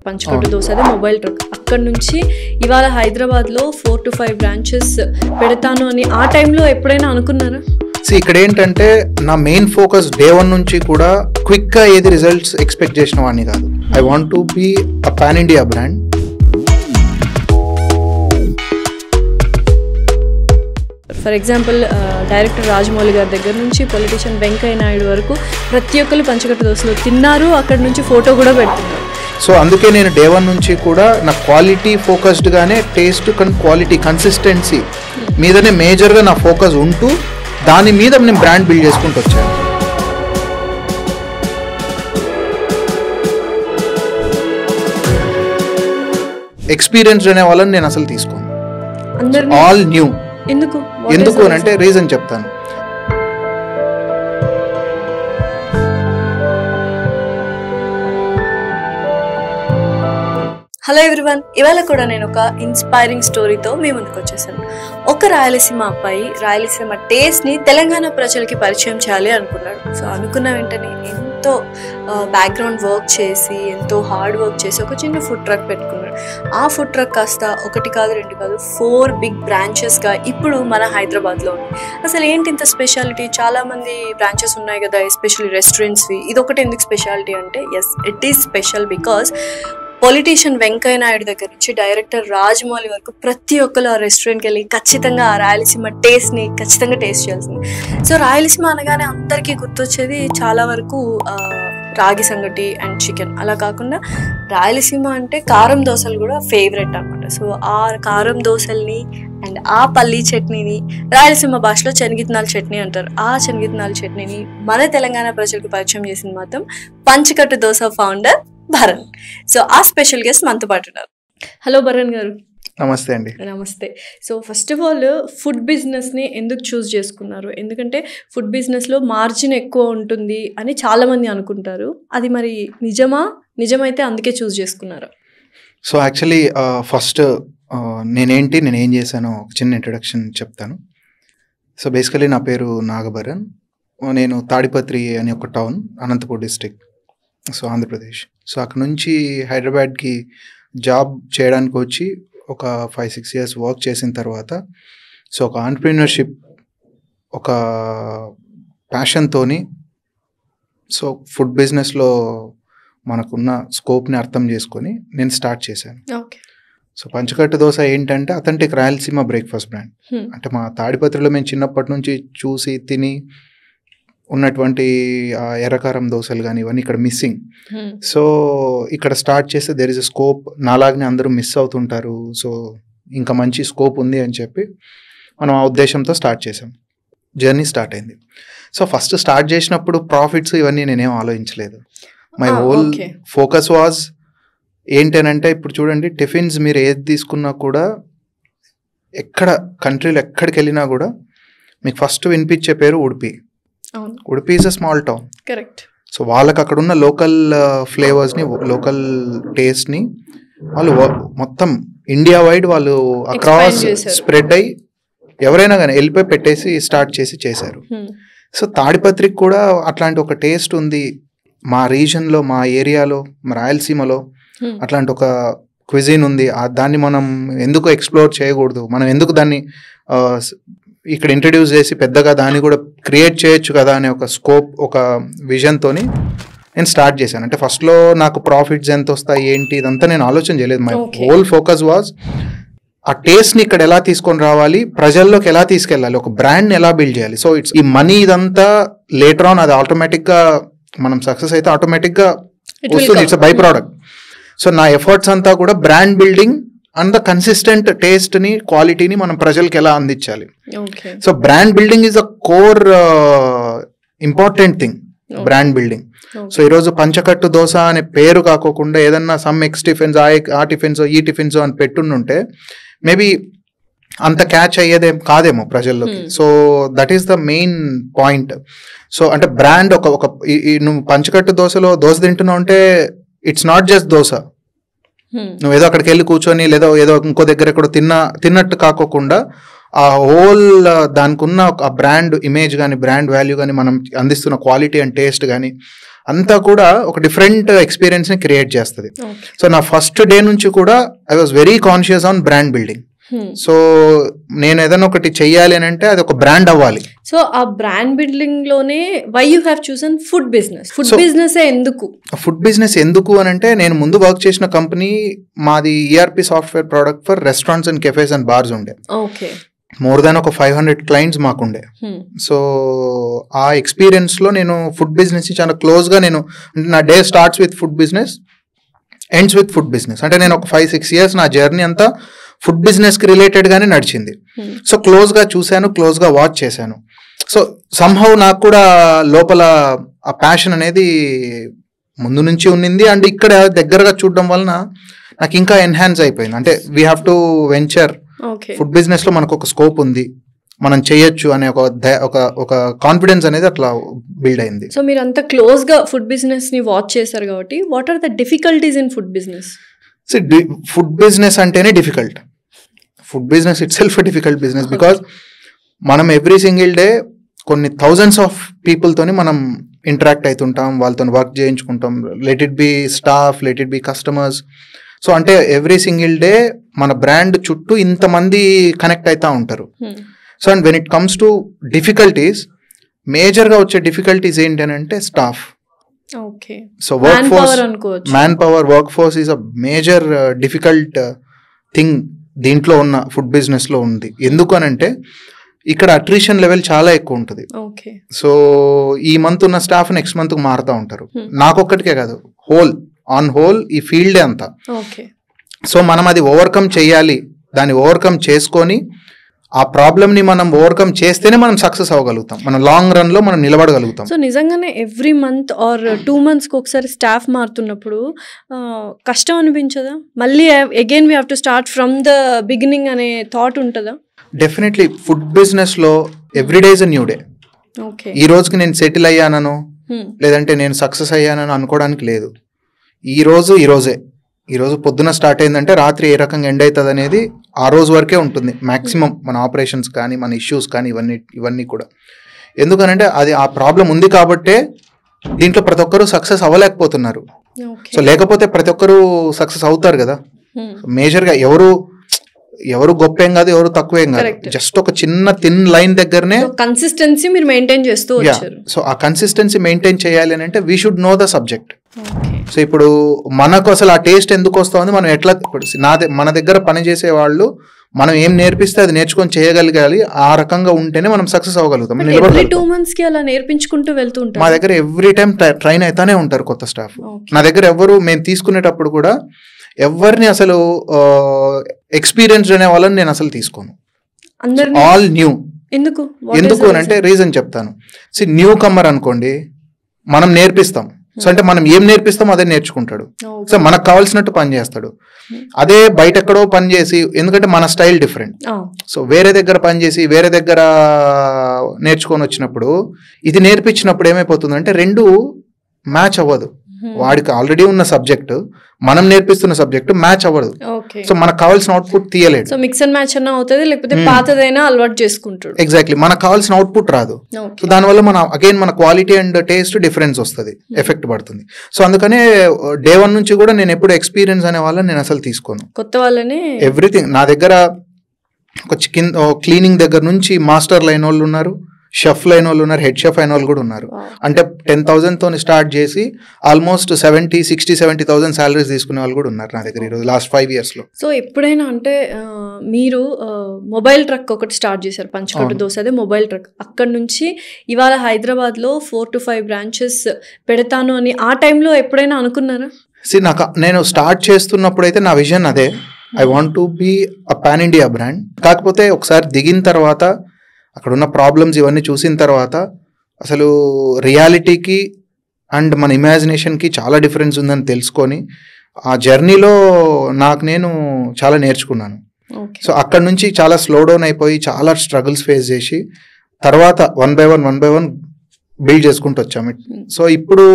పంచకట్టు దోశ అదే mobile truck. అక్కడ నుంచి ఇవాళ హైదరాబాద్లో 4 to 5 బ్రాంచెస్ పెడతాను అని ఆ టైంలో ఎప్పుడైనా అనుకున్నారా? ఇక్కడ ఏంటంటే నా మెయిన్ ఫోకస్ డే 1 నుంచి కూడా క్విక్గా ఏది రిజల్ట్స్ ఎక్స్పెక్ట్ చేసిన వాడిని కాదు. I want to be a pan India brand. For example director Rajamouli గారి దగ్గర నుంచి పొలిటీషియన్ వెంకయ్య నాయుడు వరకు ప్రతి ఒక్కరు పంచకట్టు దోశలు తిన్నారు, అక్కడ నుంచి ఫోటో కూడా పెడుతున్నారు. సో అందుకే నేను డే 1 నుంచి కూడా నా క్వాలిటీ ఫోకస్డ్గానే టేస్ట్ క్వాలిటీ కన్సిస్టెన్సీ మీదనే మేజర్గా నా ఫోకస్ ఉంటూ దాని మీద నేను బ్రాండ్ బిల్డ్ చేసుకుంటూ వచ్చాను. ఎక్స్పీరియన్స్ అనే వాళ్ళని నేను అసలు తీసుకోను, ఆల్ న్యూ. ఎందుకు అని అంటే రీజన్ చెప్తాను. హలో ఎవ్రీవన్, ఇవాళ కూడా నేను ఒక ఇన్స్పైరింగ్ స్టోరీతో మీ ముందుకు వచ్చేసాను. ఒక రాయలసీమ అబ్బాయి రాయలసీమ టేస్ట్ని తెలంగాణ ప్రజలకి పరిచయం చేయాలి అనుకున్నాడు. సో అనుకున్న వెంటనే ఎంతో బ్యాక్గ్రౌండ్ వర్క్ చేసి ఎంతో హార్డ్ వర్క్ చేసి ఒక చిన్న ఫుడ్ ట్రక్ పెట్టుకున్నాడు. ఆ ఫుడ్ ట్రక్ కాస్త 1 కాదు 2 కాదు 4 బిగ్ బ్రాంచెస్గా ఇప్పుడు మన హైదరాబాద్లో ఉంది. అసలు ఏంటి ఇంత స్పెషాలిటీ? చాలామంది బ్రాంచెస్ ఉన్నాయి కదా, ఎస్పెషల్లీ రెస్టారెంట్స్వి. ఇది ఒకటి ఎందుకు స్పెషాలిటీ అంటే, yes it is special because politician Venkaiah Naidu దగ్గర నుంచి డైరెక్టర్ రాజమౌళి వరకు ప్రతి ఒక్కరు ఆ రెస్టారెంట్కి వెళ్ళి ఖచ్చితంగా ఆ రాయలసీమ టేస్ట్ని ఖచ్చితంగా టేస్ట్ చేయాల్సింది. సో రాయలసీమ అనగానే అందరికీ గుర్తొచ్చేది చాలా వరకు రాగి సంగటి అండ్ చికెన్. అలా కాకుండా రాయలసీమ అంటే కారం దోశలు కూడా ఫేవరెట్ అనమాట. సో ఆ కారం దోశల్ని అండ్ ఆ పల్లీ చట్నీని రాయలసీమ భాషలో శనగిత్తనాల చట్నీ అంటారు. ఆ శనగిత్తనాల చట్నీని మన తెలంగాణ ప్రజలకు పరిచయం చేసింది మాత్రం పంచకట్టు దోశ ఫౌండర్ భరణ్. సో ఆ స్పెషల్ గెస్ట్ మనతో పాటు ఉన్నారు. హలో భరణ్ గారు. నమస్తే అండి. నమస్తే. So first of all food బిజినెస్ని ఎందుకు చూస్ చేసుకున్నారు? ఎందుకంటే ఫుడ్ బిజినెస్లో మార్జిన్ ఎక్కువ ఉంటుంది అని చాలామంది అనుకుంటారు. అది మరి నిజమా? నిజమైతే అందుకే చూస్ చేసుకున్నారు? సో యాక్చువల్లీ ఫస్ట్ నేనేం చేశానో ఒక చిన్న ఇంట్రడక్షన్ చెప్తాను. సో బేసికలీ నా పేరు నాగభరణ్. నేను తాడిపత్రి అనే ఒక town, Anantapur district, so Andhra Pradesh. So అక్కడ నుంచి హైదరాబాద్కి జాబ్ చేయడానికి వచ్చి ఒక 5-6 years వర్క్ చేసిన తర్వాత సో ఒక ఆంటర్‌ప్రెన్యూర్‌షిప్ ఒక ప్యాషన్తోని సో ఫుడ్ బిజినెస్లో మనకున్న స్కోప్ని అర్థం చేసుకొని నేను స్టార్ట్ చేశాను. ఓకే. సో పంచకట్టు దోశ ఏంటంటే అథెంటిక్ రాయలసీమ బ్రేక్ఫాస్ట్ బ్రాండ్. అంటే మా తాడిపత్రిలో మేము చిన్నప్పటి నుంచి చూసి తిని ఉన్నటువంటి ఎర్రకారం దోశలు కానీ ఇవన్నీ ఇక్కడ మిస్సింగ్. సో ఇక్కడ స్టార్ట్ చేస్తే దెర్ ఇస్ అ స్కోప్, నాలాగనే అందరూ మిస్ అవుతుంటారు, సో ఇంకా మంచి స్కోప్ ఉంది అని చెప్పి మనం ఆ ఉద్దేశంతో స్టార్ట్ చేసాం. జర్నీ స్టార్ట్ అయింది. సో ఫస్ట్ స్టార్ట్ చేసినప్పుడు ప్రాఫిట్స్ ఇవన్నీ నేనేం ఆలోచించలేదు. మై హోల్ ఫోకస్ వాజ్ ఏంటనంటే, ఇప్పుడు చూడండి టిఫిన్స్ మీరు ఏది తీసుకున్నా కూడా ఎక్కడ కంట్రీలో ఎక్కడికి వెళ్ళినా కూడా మీకు ఫస్ట్ వినిపించే పేరు Udupi. Udupi is a small town. Correct. So వాళ్ళకి అక్కడ ఉన్న లోకల్ ఫ్లేవర్స్ని, లోకల్ టేస్ట్ని వాళ్ళు మొత్తం ఇండియా వైడ్ వాళ్ళు అక్రాస్ స్ప్రెడ్ అయ్యి ఎవరైనా కానీ వెళ్ళిపోయి పెట్టేసి స్టార్ట్ చేశారు. సో తాడిపత్రికి కూడా అట్లాంటి ఒక టేస్ట్ ఉంది మా రీజన్లో, మా ఏరియాలో, మా రాయలసీమలో అట్లాంటి ఒక క్విజిన్ ఉంది. దాన్ని మనం ఎందుకు ఎక్స్ప్లోర్ చేయకూడదు, మనం ఎందుకు దాన్ని ఇక్కడ ఇంట్రడ్యూస్ చేసి పెద్దగా దాన్ని కూడా క్రియేట్ చేయొచ్చు కదా అనే ఒక స్కోప్, ఒక విజన్తోని నేను స్టార్ట్ చేశాను. అంటే ఫస్ట్లో నాకు ప్రాఫిట్స్ ఎంత వస్తాయి ఏంటి ఇదంతా నేను ఆలోచన చేయలేదు. మై హోల్ ఫోకస్ వాజ్ ఆ టేస్ట్ని ఇక్కడ ఎలా తీసుకొని రావాలి, ప్రజల్లోకి ఎలా తీసుకెళ్ళాలి, ఒక బ్రాండ్ని ఎలా బిల్డ్ చేయాలి. సో ఇట్స్ ఈ మనీ ఇదంతా లేటర్ ఆన్ అది ఆటోమేటిక్గా మనం సక్సెస్ అయితే ఆటోమేటిక్గా వస్తుంది. It's by product. సో నా ఎఫర్ట్స్ అంతా కూడా brand building and the consistent టేస్ట్ని, క్వాలిటీని మనం ప్రజలకి ఎలా అందించాలి. So brand building is a core important thing, brand building. So ఈరోజు పంచకట్టు దోశ అనే పేరు కాకోకుండా ఏదన్నా సమ్ ఎక్స్ టిఫిన్స్, ఆ టిఫిన్స్, ఈ టిఫిన్స్ అని పెట్టుంటే మేబీ అంత క్యాచ్ అయ్యేదేం కాదేమో ప్రజల్లోకి. So that is the main point. So అంటే బ్రాండ్ ఒక నువ్వు పంచకట్టు దోశలో దోశ తింటున్నావు అంటే ఇట్స్ నాట్ జస్ట్ దోశ. నువ్వు ఏదో అక్కడికి వెళ్ళి కూర్చొని లేదా ఏదో ఇంకో దగ్గర ఎక్కడో తిన్నట్టు కాకోకుండా ఆ హోల్ దానికి ఉన్న ఆ బ్రాండ్ ఇమేజ్ కానీ బ్రాండ్ వాల్యూ కానీ మనం అందిస్తున్న క్వాలిటీ అండ్ టేస్ట్ కానీ అంతా కూడా ఒక డిఫరెంట్ ఎక్స్పీరియన్స్ని క్రియేట్ చేస్తుంది. సో నా ఫస్ట్ డే నుంచి కూడా I was very conscious on brand building. So నేను ఏదైనా ఒకటి చెయ్యాలి అని అంటే అది ఒక బ్రాండ్ అవ్వాలి. సో ఆ బ్రాండ్ బిల్డింగ్ లోనే why you have chosen food business. Food business ఎందుకు? ఫుడ్ బిజినెస్ ఎందుకు అని అంటే నేను ముందు వర్క్ చేసిన కంపెనీ మాది ERP software product for restaurants and cafes and bars ఉండే. ఓకే. మోర్ దాన్ ఒక 500 క్లయింట్స్ మాకుండే. సో ఆ ఎక్స్పీరియన్స్లో నేను ఫుడ్ బిజినెస్ చాలా క్లోజ్గా నేను నా day starts with food business ends with food business. అంటే నేను ఒక 5-6 ఇయర్స్ నా జర్నీ అంతా ఫుడ్ బిజినెస్కి రిలేటెడ్గానే నడిచింది. సో క్లోజ్గా చూశాను, క్లోజ్గా వాచ్ చేశాను. సో సమ్హౌ నాకు కూడా లోపల ఆ ప్యాషన్ అనేది ముందు నుంచి ఉన్నింది. అండ్ ఇక్కడ దగ్గరగా చూడడం వలన నాకు ఇంకా ఎన్హాన్స్ అయిపోయింది. అంటే we have to venture, food బిజినెస్లో మనకు ఒక స్కోప్ ఉంది, మనం చేయొచ్చు అనే ఒక కాన్ఫిడెన్స్ అనేది అట్లా బిల్డ్ అయింది. సో మీరు అంత క్లోజ్గా ఫుడ్ బిజినెస్ని వాచ్ చేశారు కాబట్టి what are the difficulties in food business? Food business అంటేనే difficult. Food business itself difficult business because మనం ఎవ్రీ సింగిల్ డే కొన్ని థౌజండ్స్ ఆఫ్ పీపుల్తోని మనం ఇంటరాక్ట్ అవుతుంటాం, వాళ్ళతో వర్క్ చేయించుకుంటాం. Let it be staff, let it be customers. So అంటే every single day మన బ్రాండ్ చుట్టూ ఇంతమంది కనెక్ట్ అవుతూ ఉంటారు. So and when it comes to difficulties, మేజర్గా వచ్చే డిఫికల్టీస్ ఏంటి అని అంటే staff. Okay. So work force, man power, work force is a major difficult thing దీంట్లో ఉన్న ఫుడ్ బిజినెస్లో ఉంది. ఎందుకు అని అంటే ఇక్కడ అట్రిషన్ లెవెల్ చాలా ఎక్కువ ఉంటుంది. సో ఈ మంత్ ఉన్న స్టాఫ్ నెక్స్ట్ మంత్కి మారుతూ ఉంటారు. నాకొక్కటికే కాదు, ఆన్ హోల్ ఈ ఫీల్డే అంతా. సో మనం అది ఓవర్కమ్ చేయాలి. దాన్ని ఓవర్కమ్ చేసుకొని ఆ ప్రాబ్లమ్ని మనం ఓవర్కమ్ చేస్తేనే మనం సక్సెస్ అవ్వగలుగుతాం, మనం లాంగ్ రన్లో మనం నిలబడగలుగుతాం. సో నిజంగానే ఎవ్రీ మంత్ ఆర్ 2 monthsకి ఒకసారి స్టాఫ్ మారుతున్నప్పుడు కష్టం అనిపించదా? మళ్ళీ again we have to start from the beginning అనే థాట్ ఉంటుందా? డెఫినెట్లీ ఫుడ్ బిజినెస్లో everyday is a new day. ఈ రోజుకి నేను సెటిల్ అయ్యానను లేదంటే నేను సక్సెస్ అయ్యానని అనుకోవడానికి లేదు. ఈరోజు పొద్దున స్టార్ట్ అయిందంటే రాత్రి ఏ రకంగా ఎండ్ అవుతుంది అనేది ఆ రోజు వరకే ఉంటుంది మ్యాక్సిమం. మన ఆపరేషన్స్ కానీ మన ఇష్యూస్ కానీ ఇవన్నీ కూడా. ఎందుకనంటే అది ఆ ప్రాబ్లం ఉంది కాబట్టే దీంట్లో ప్రతి ఒక్కరు సక్సెస్ అవ్వలేకపోతున్నారు. సో లేకపోతే ప్రతి ఒక్కరు సక్సెస్ అవుతారు కదా. మేజర్గా ఎవరు గొప్ప ఏం కాదు, ఎవరు తక్కువ ఏం కాదు, జస్ట్ ఒక చిన్న థిన్ లైన్ దగ్గరనే కన్సిస్టెన్సీ మీరు మెయింటైన్ చేస్తూ వచ్చారు. సో ఆ కన్సిస్టెన్సీ మెయింటైన్ చేయాలి అని అంటే we should know the subject. So ఇప్పుడు మనకు అసలు ఆ టేస్ట్ ఎందుకు వస్తుంది, మనం ఎట్లా, మన దగ్గర పనిచేసే వాళ్ళు మనం ఏం నేర్పిస్తే అది నేర్చుకొని చేయగలగాలి. ఆ రకంగా ఉంటేనే మనం సక్సెస్ అవ్వగలుగుతాం. 2 monthsకి అలా నేర్పించుకుంటూ వెళ్తూ ఉంటారు. మా దగ్గర ఎవ్రీ టైం ట్రైన్ అవుతానే ఉంటారు కొత్త స్టాఫ్. నా దగ్గర మేము తీసుకునేటప్పుడు కూడా ఎవరిని అసలు ఎక్స్పీరియన్స్ అనే వాళ్ళని నేను అసలు తీసుకోను. All new. ఎందుకు అని అంటే రీజన్ చెప్తాను. న్యూ కమ్మర్ అనుకోండి, మనం నేర్పిస్తాం. సో అంటే మనం ఏం నేర్పిస్తామో అదే నేర్చుకుంటాడు. సో మనకు కావాల్సినట్టు పని చేస్తాడు. అదే బయట ఎక్కడో పని చేసి, ఎందుకంటే మన స్టైల్ డిఫరెంట్. సో వేరే దగ్గర పని చేసి వేరే దగ్గర నేర్చుకొని వచ్చినప్పుడు ఇది నేర్పించినప్పుడు ఏమైపోతుందంటే 2 మ్యాచ్ అవ్వదు. వాడికి ఆల్రెడీ ఉన్న సబ్జెక్ట్ మనం నేర్పిస్తున్న సబ్జెక్ట్ మ్యాచ్ అవ్వదు. సో మనకు కావాల్సిన అవుట్పుట్ తీయలేదు. సో మిక్స్ అండ్ మ్యాచ్ అన్న అవుతుంది, లేకపోతే పాతదైనా అలవాటు చేసుకుంటాడు. ఎగ్జాక్ట్లీ, మనకు కావాల్సిన అవుట్పుట్ రాదు. సో దానివల్ల మన క్వాలిటీ అండ్ టేస్ట్ డిఫరెన్స్ వస్తుంది, ఎఫెక్ట్ పడుతుంది. సో అందుకనే డే 1 నుంచి కూడా నేను ఎప్పుడు ఎక్స్పీరియన్స్ అనే వాళ్ళని నేను అసలు తీసుకోను. కొత్త వాళ్ళని ఎవ్రీథింగ్ నా దగ్గర క్లీనింగ్ దగ్గర నుంచి మాస్టర్ లైన్ వాళ్ళు ఉన్నారు, షెఫ్ లైన్ వాళ్ళు ఉన్నారు, హెడ్ షెఫ్ అయిన వాళ్ళు కూడా ఉన్నారు. అంటే 10,000తో స్టార్ట్ చేసి ఆల్మోస్ట్ 60,000-70,000 సాలరీస్ తీసుకునే వాళ్ళు కూడా ఉన్నారు నా దగ్గర ఈరోజు లాస్ట్ 5 yearsలో. సో ఎప్పుడైనా అంటే మీరు మొబైల్ ట్రక్ ఒకటి స్టార్ట్ చేశారు, పంచకట్టు దోశ, అదే మొబైల్ ట్రక్. అక్కడ నుంచి ఇవాళ హైదరాబాద్లో 4 to 5 branches పెడతాను అని ఆ టైంలో ఎప్పుడైనా అనుకున్నారా? నేను స్టార్ట్ చేస్తున్నప్పుడు అయితే నా విజన్ అదే, I want to be a pan India brand. కాకపోతే ఒకసారి దిగిన తర్వాత అక్కడ ఉన్న ప్రాబ్లమ్స్ ఇవన్నీ చూసిన తర్వాత అసలు రియాలిటీకి అండ్ మన ఇమాజినేషన్కి చాలా డిఫరెన్స్ ఉందని తెలుసుకొని ఆ జర్నీలో నేను చాలా నేర్చుకున్నాను. సో అక్కడ నుంచి చాలా స్లో డౌన్ అయిపోయి చాలా స్ట్రగుల్స్ ఫేస్ చేసి తర్వాత 1 by 1 బిల్డ్ చేసుకుంటూ వచ్చాము. సో ఇప్పుడు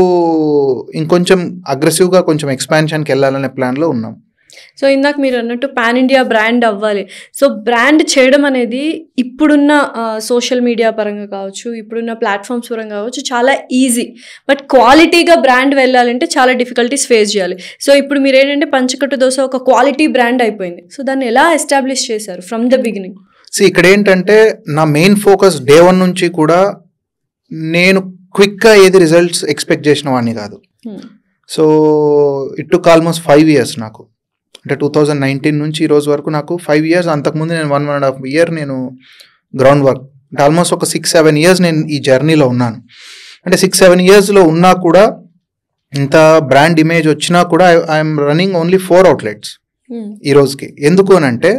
ఇంకొంచెం అగ్రెసివ్గా కొంచెం ఎక్స్పాన్షన్కి వెళ్ళాలనే ప్లాన్లో ఉన్నాం. సో ఇందాక మీరు అన్నట్టు పాన్ ఇండియా బ్రాండ్ అవ్వాలి. సో బ్రాండ్ చేయడం అనేది ఇప్పుడున్న సోషల్ మీడియా పరంగా కావచ్చు, ఇప్పుడున్న ప్లాట్ఫామ్స్ పరంగా కావచ్చు చాలా ఈజీ. బట్ క్వాలిటీగా బ్రాండ్ వెళ్ళాలంటే చాలా డిఫికల్టీస్ ఫేస్ చేయాలి. సో ఇప్పుడు మీరు ఏంటంటే పంచకట్టు దోశ ఒక క్వాలిటీ బ్రాండ్ అయిపోయింది. సో దాన్ని ఎలా ఎస్టాబ్లిష్ చేశారు ఫ్రమ్ ద బిగినింగ్? ఇక్కడ ఏంటంటే నా మెయిన్ ఫోకస్ డే 1 నుంచి కూడా నేను క్విక్గా ఏది రిజల్ట్స్ ఎక్స్పెక్ట్ చేసిన వాడిని కాదు. So it took almost 5 years నాకు, అంటే 2019 నుంచి ఈ రోజు వరకు నాకు 5 years. అంతకుముందు నేను 1.5 year నేను గ్రౌండ్ వర్క్, అంటే ఆల్మోస్ట్ ఒక 6-7 years నేను ఈ జర్నీలో ఉన్నాను. అంటే 6-7 yearsలో ఉన్నా కూడా ఇంత బ్రాండ్ ఇమేజ్ వచ్చినా కూడా ఐఎమ్ రన్నింగ్ ఓన్లీ 4 outlets ఈ రోజుకి. ఎందుకు అని అంటే